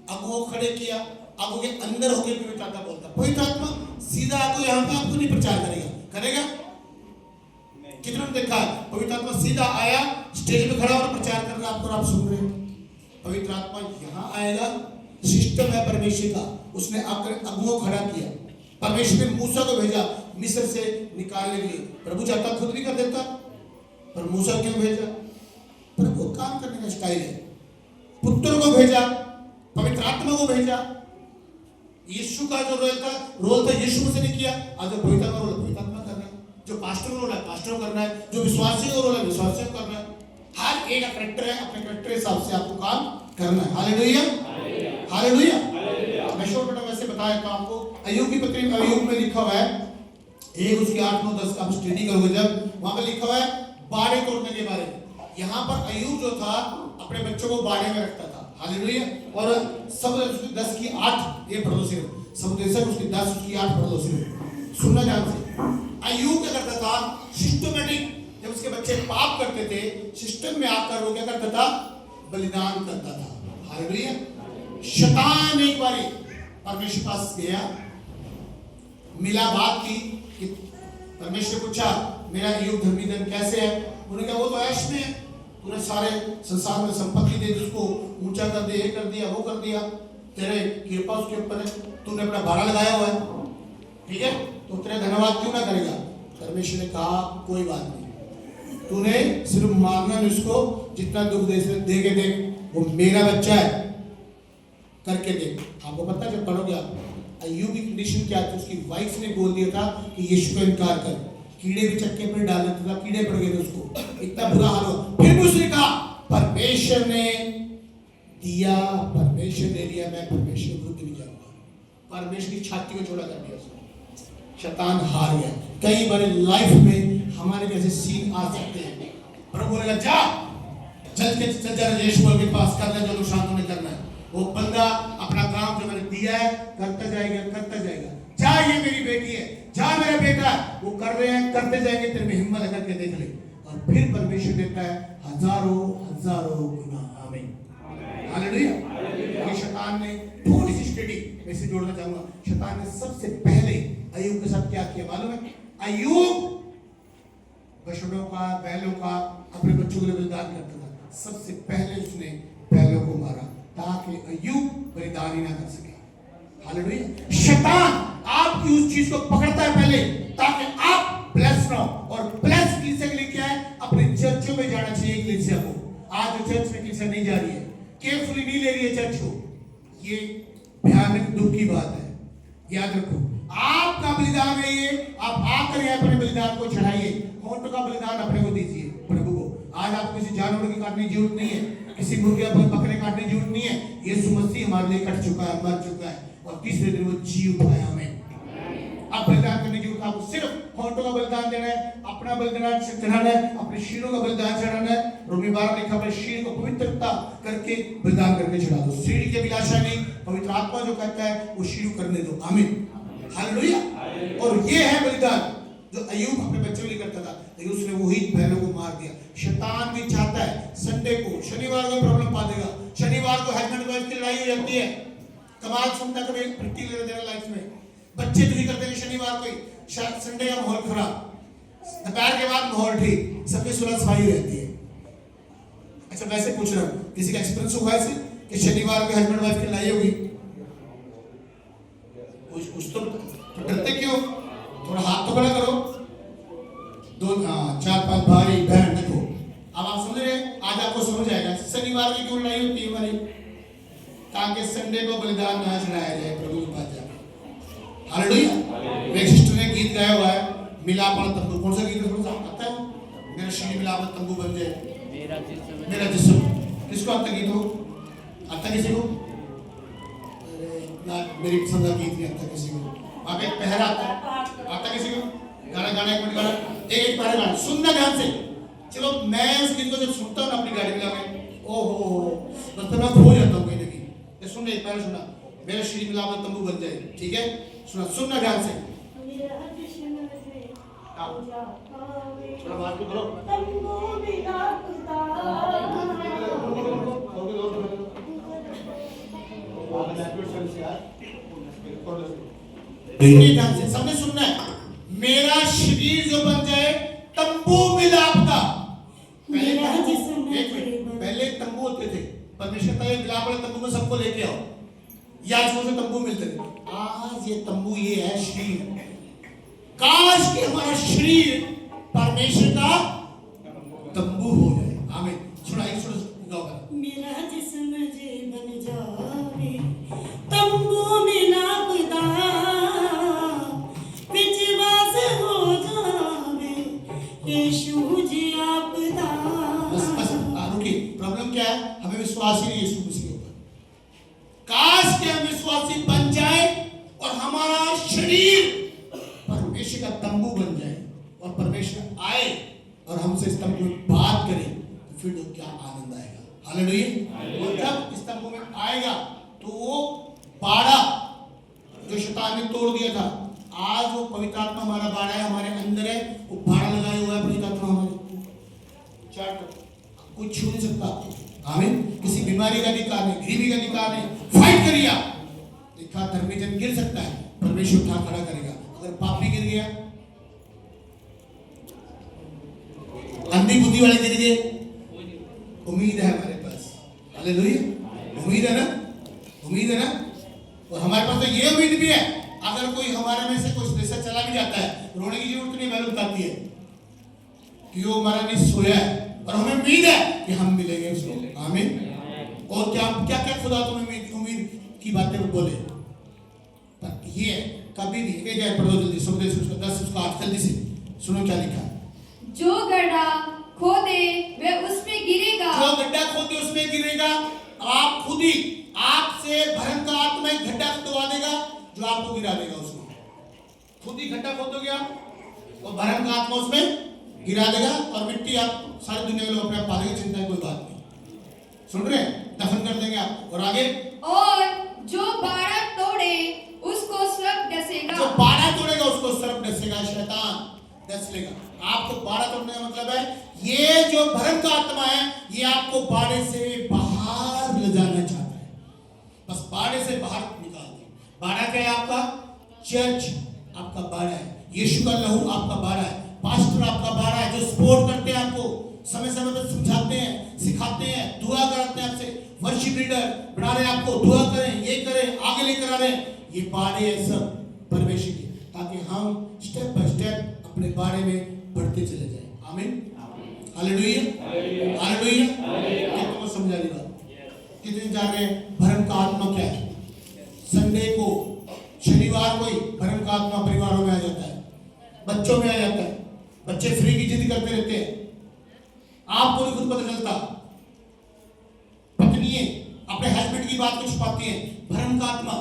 अगुओं खड़े किया, अगुओं के अंदर होकर पवित्र आत्मा बोलता। पवित्र आत्मा सीधा आगो यहाँ पे आपको नहीं प्रचार करेगा, करेगा? कितनों ने देखा पवित्र आत्मा सीधा आया, स्टेज पे खड़ा और प्रचार कर रहा आपको, आप सुन रहे हैं? पवित्र आत्मा यहाँ आएगा, सिस्टम है परमेश्वर का, उसने आकर अगुओं खड़ा किया। परमेश्वर ने मूसा को भेजा मिस्र से निकालने के लिए, प्रभु चाहता खुद भी कर देता, पर मूसा क्यों भेजा? प्रभु काम करने का स्टाइल है। पुत्र को भेजा, पवित्र आत्मा को भेजा। यीशु का जो रोल था यीशु से नहीं किया, आज जो पवित्र का रोल है पवित्र आत्मा करना है, जो पास्टर का रोल है पास्टर को करना है, जो विश्वासी का रोल है विश्वासी को करना है। हर एक का कैरेक्टर है, अपने कैरेक्टर के हिसाब से आपको काम करना है। Hallelujah, hallelujah. मैं छोटा वैसे बताया था आपको, अय्यूब की पत्री अय्यूब में लिखा हुआ है, एक उसकी 8 9 10 का आप स्टडी करोगे जब, वहां पे लिखा हुआ है बाड़े तोड़ने के बारे में। यहाँ पर अय्यूब जो था अपने बच्चों को बाड़े में रखता था। हालेलुया। और सब उसकी 10 की 8 ये पढ़ लो सिर्फ, सब उसकी 10 उसकी 8 पढ़ लो सिर्फ, सुनना ध्यान से। अय्यूब क्या करता था? सिस्टमैटिक, जब उसके बच्चे पाप करते थे सिस्टम में आकर वो क्या करता था? बलिदान करता था। हालेलुया। शैतान एक बार परमेश्वर पास गया, मिला, बात की कि परमेश्वर पूछा मेरा अय्यूब धर्मी धन कैसे है? उन्होंने कहा वो तो ऐश में है, तूने सारे संसार में संपत्ति दे दी, उसको ऊंचा कर दिया, ये कर दिया, वो कर दिया, तेरे कृपा उसके ऊपर है, तूने अपना भाड़ा लगाया हुआ है, ठीक है, तो तेरा धन्यवाद क्यों ना करेगा? परमेश्वर ने कहा कोई बात नहीं, तूने सिर्फ मारना नहीं उसको, जितना दुख दे के देख, वो मेरा बच्चा है, करके देख। आपको पता है जब पढ़ोगे आप अय्यूब की कंडीशन क्या थी? उसकी वाइफ ने बोल दिया था कि यीशु को इनकार कर, कीड़े भी चक्के पर डाल देता था, कीड़े पड़ गए थे उसको, इतना बुरा हाल हुआ। फिर भी उसने कहा परमेश्वर ने दिया, परमेश्वर दे दिया, मैं परमेश्वर के विरुद्ध नहीं जाऊंगा। परमेश्वर की छाती को चौड़ा कर दिया उसने, शैतान हार गया। कई बार लाइफ में हमारे जैसे सीन आ सकते हैं, प्रभु बोलेगा जा चल जा राजेश के पास, करना जो नुकसान तुम्हें करना है। वो बंदा अपना काम जो मैंने दिया है करता जाएगा, जा ये मेरी बेटी है, जा मेरा बेटा, वो कर रहे हैं करते जाएंगे, तेरे में हिम्मत है करके देख ले। और फिर परमेश्वर देता है हजारों हजारों गुना। आमीन, हालेलुया। ये शैतान ने थोड़ी सी स्टडी मैं इसे जोड़ना चाहूंगा। शैतान ने सबसे पहले अय्यूब के साथ क्या किया मालूम है? अय्यूब बछड़ों का, बैलों का, अपने बच्चों के लिए बलिदान करता था। सबसे पहले उसने बैलों को मारा ताकि अय्यूब बलिदान ही ना कर सके। हालेलुया। शैतान आपकी उस चीज को पकड़ता है पहले ताकि आप ब्लेस ना हो। और ब्लेस कलीसिया के लिए क्या है? अपने चर्चों में जाना चाहिए कलीसिया को। आज जो चर्च में कलीसिया नहीं जा रही है, केयरफुली नहीं ले रही है चर्च को, ये भयानक दुख की बात है। याद रखो आपका बलिदान है ये, आप आकर यहाँ अपने बलिदान को चढ़ाइए, होंठ का बलिदान अपने को दीजिए प्रभु को। आज आपको किसी जानवर की काटने की जरूरत नहीं है, किसी मुर्गे बकरे काटने की जरूरत नहीं है। यीशु मसीह हमारे लिए कट चुका है, मर चुका है और तीसरे दिन वो जी उठाया हमें। अब बलिदान करने की जरूरत आपको सिर्फ होंठों का बलिदान देना है, अपना बलिदान चढ़ाना है, अपने शीरों का बलिदान चढ़ाना है। रोमी 12 लिखा अपने शीर को पवित्रता करके बलिदान करके चढ़ा दो। सीढ़ी की अभिलाषा नहीं, पवित्र आत्मा जो कहता है वो शुरू करने दो। आमीन, हालेलुया। और ये है बलिदान जो अय्यूब अपने बच्चों के लिए करता था, लेकिन उसने वही बैलों को मार दिया। शैतान भी चाहता है संडे को, शनिवार को प्रॉब्लम पा देगा। शनिवार को हस्बैंड वाइफ की लड़ाई हो जाती है, कमाल सुनता कभी प्रैक्टिकल ले देना लाइफ में, बच्चे दुखी करते हैं शनिवार को, संडे का माहौल खराब, दोपहर के बाद माहौल ठीक, सबकी सुलह सफाई रहती है। अच्छा वैसे पूछ रहा हूँ, किसी का एक्सपीरियंस हुआ है? कि शनिवार के हस्बैंड वाइफ की लड़ाई होगी? कुछ तो डरते क्यों? थोड़ा हाथ तो खड़ा करो। 4-5 भाई बहन देखो, अब आप समझ रहे हैं, आज आपको समझ आएगा शनिवार की क्यों लड़ाई होती है हमारी, ताकि संडे को बलिदान ना चढ़ाया जाए प्रभु के पास जाकर। हालेलुया। एक सिस्टर ने गीत गाया हुआ है, मिलाप वाला तंबू। कौन सा गीत है? आता है? मेरा शरीर मिलाप वाला तंबू बन जाए, मेरा जिस्म। किसको आता गीत हो? आता किसी को? मेरी पसंद का गीत नहीं आता किसी को। आगे पहरा आता किसी को? गाना एक मिनट गाना, एक पहरा गाना सुनना ध्यान से। चलो मैं उस गीत को जब सुनता हूँ अपनी गाड़ी में लाके, ओहो बस मैं खो जाता हूँ कहीं ना कहीं। ये सुनने एक पहरा सुना, मेरा शरीर मिलाप वाला तंबू बन जाए। ठीक है, सुनना ध्यान से। थोड़ा बात तो करो। ध्यान से सबने सुनना है। मेरा शरीर जो बन जाए तंबू मिलाप का। पहले तंबू होते थे, परमेश्वर का ये मिलाप वाले तंबू में सबको लेके आओ, या से तंबू मिलते थे। आज ये तंबू ये है शरीर। काश कि हमारा शरीर परमेश्वर का तंबू हो जाए। आमीन। सुनाइए, सुनो मेरा जिस्म जे बन जावे तंबू मिलाप दा, विच वास हो जावे यीशु जी आप दा। बस रुकिए, प्रॉब्लम क्या है? हमें विश्वास ही नहीं यीशु मसीह के ऊपर। काश कि हम विश्वासी बन जाए और हमारा शरीर परमेश्वर का तंबू बन जाए और परमेश्वर आए और हमसे इस तंबू में बात करे, तो फिर तो क्या आनंद आएगा। हालेलुया। और जब इस तंबू में आएगा तो वो बाड़ा जो शैतान ने तोड़ दिया था, आज वो पवित्र आत्मा हमारा बाड़ा है, हमारे अंदर है। वो बाड़ा लगाया हुआ है पवित्र आत्मा हमारे, कोई छू नहीं सकता। आमीन। किसी बीमारी का अधिकार नहीं, गरीबी का अधिकार नहीं। फाइट करिए आप। देखा धर्मी जन गिर सकता है, परमेश्वर उठा खड़ा करेगा। अगर पापी गिर गया, अंधी बुद्धि वाले गिर गए, उम्मीद है हमारे पास। हालेलुया। उम्मीद है ना, उम्मीद है ना। और हमारे पास तो ये उम्मीद भी है, अगर कोई हमारे में से कुछ देशा चला भी जाता है, रोने की जरूरत नहीं, मालूम आती है कि वो हमारा नहीं सोया है, और हमें उम्मीद है कि हम मिलेंगे उसको। आमीन। और क्या क्या क्या खुदा तुम्हें उम्मीद की बातें बोले, पर ये कभी नहीं। एक जाए पढ़ो जल्दी, सुबह से 10 उसका 8 जल्दी से सुनो क्या लिखा है। जो गड्ढा खोदे वह उसमें गिरेगा, जो गड्ढा खोदे उसमें गिरेगा। आप खुद ही आपसे भरम का आत्मा एक गड्ढा खुदवा देगा जो आपको गिरा देगा उसमें। खुद ही गड्ढा खोदोगे आप और भरम का आत्मा उसमें गिरा देगा, और मिट्टी आप सारी दुनिया के लोग अपने आप पालेंगे, चिंता कोई बात नहीं। सुन रहे हैं? दफन कर देंगे आप। और आगे, और जो बाड़ा तोड़े उसको सर्प डसेगा। जो बाड़ा तोड़ेगा उसको सर्प डसेगा, शैतान डस लेगा। आपको बाड़ा तोड़ने का मतलब है ये जो भरम का आत्मा है, ये आपको बाड़े से बाहर ले जाना चाहता है। बस बाड़े से बाहर निकाल दे। बाड़ा क्या है आपका? चर्च आपका बाड़ा है, यीशु का लहू आपका बाड़ा है, पास्टर आपका बाड़ा है, जो सपोर्ट करते हैं आपको, समय समय पर समझाते हैं, सिखाते हैं, दुआ कराते हैं आपसे, वर्शिप लीडर बना रहे हैं आपको, दुआ करें, ये करें, आगे लेकर आ रहे हैं। ये बाड़े है सब परमेश्वर के, ताकि हम स्टेप बाय स्टेप अपने बाड़े में बढ़ते चले जाएं। आमीन। हालेलुया। हालेलुया। आपको समझ आ रही बात? कितने जान रहे हैं भरम का आत्मा क्या है? संडे को, शनिवार को ही भरम का आत्मा परिवारों में आ जाता है, बच्चों में आ जाता है। बच्चे फ्री की जिद करते रहते हैं, आपको नहीं खुद पता चलता। पत्नी अपने हस्बैंड की बात को छुपाती है, भरम का आत्मा।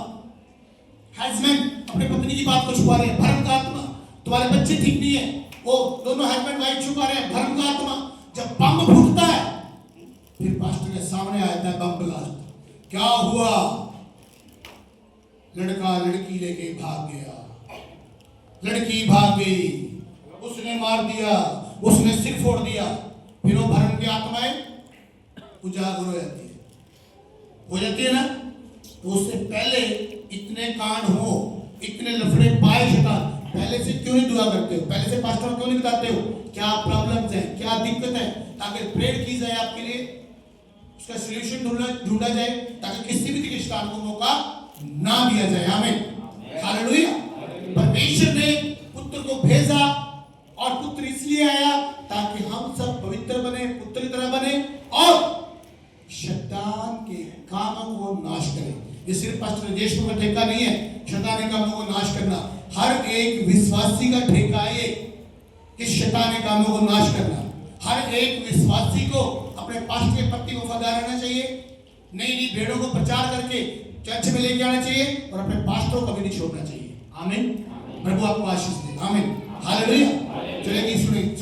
हस्बैंड अपने पत्नी की बात को छुपा रहे हैं, भरम का आत्मा। तुम्हारे बच्चे ठीक नहीं है, वो दोनों हस्बैंड वाइफ छुपा रहे हैं, भरम का आत्मा। जब बम फूटता है, फिर पास्टर के सामने आ जाता है बम ब्लास्ट। क्या हुआ? लड़का लड़की लेके भाग गया, लड़की भाग गई, उसने मार दिया, उसने सिर फोड़ दिया। फिर वो भरम की आत्माएं उजागर हो जाती है ना। तो उससे पहले इतने कांड हो, इतने लफड़े पाए शैतान, पहले से क्यों नहीं दुआ करते हो? पहले से पास्टर क्यों नहीं बताते हो क्या प्रॉब्लम्स हैं, क्या दिक्कत है, ताकि प्रेयर की जाए आपके लिए। उसका सॉल्यूशन ढूंढा जाए ताकि किसी भी के शैतान को मौका ना दिया जाए। आमीन, हालेलुया। परमेश्वर ने पुत्र को भेजा और पुत्र इसलिए आया ताकि हम सब पवित्र बने, पुत्र की तरह बने और शैतान के कामों को नाश करें। ये सिर्फ पास्टर राजेश का ठेका नहीं है शैतान के कामों को नाश करना। हर एक विश्वासी का ठेका है कि शैतान के कामों को नाश करना। हर एक विश्वासी को अपने पास्टर के प्रति वफादार रहना चाहिए, नई नई भेड़ों को प्रचार करके चर्च में लेके आना चाहिए और अपने पास्टरों को भी नहीं छोड़ना चाहिए। आमीन। प्रभु आपको आशीष दे। आमीन, हालेलुया। चलिए सुनिए।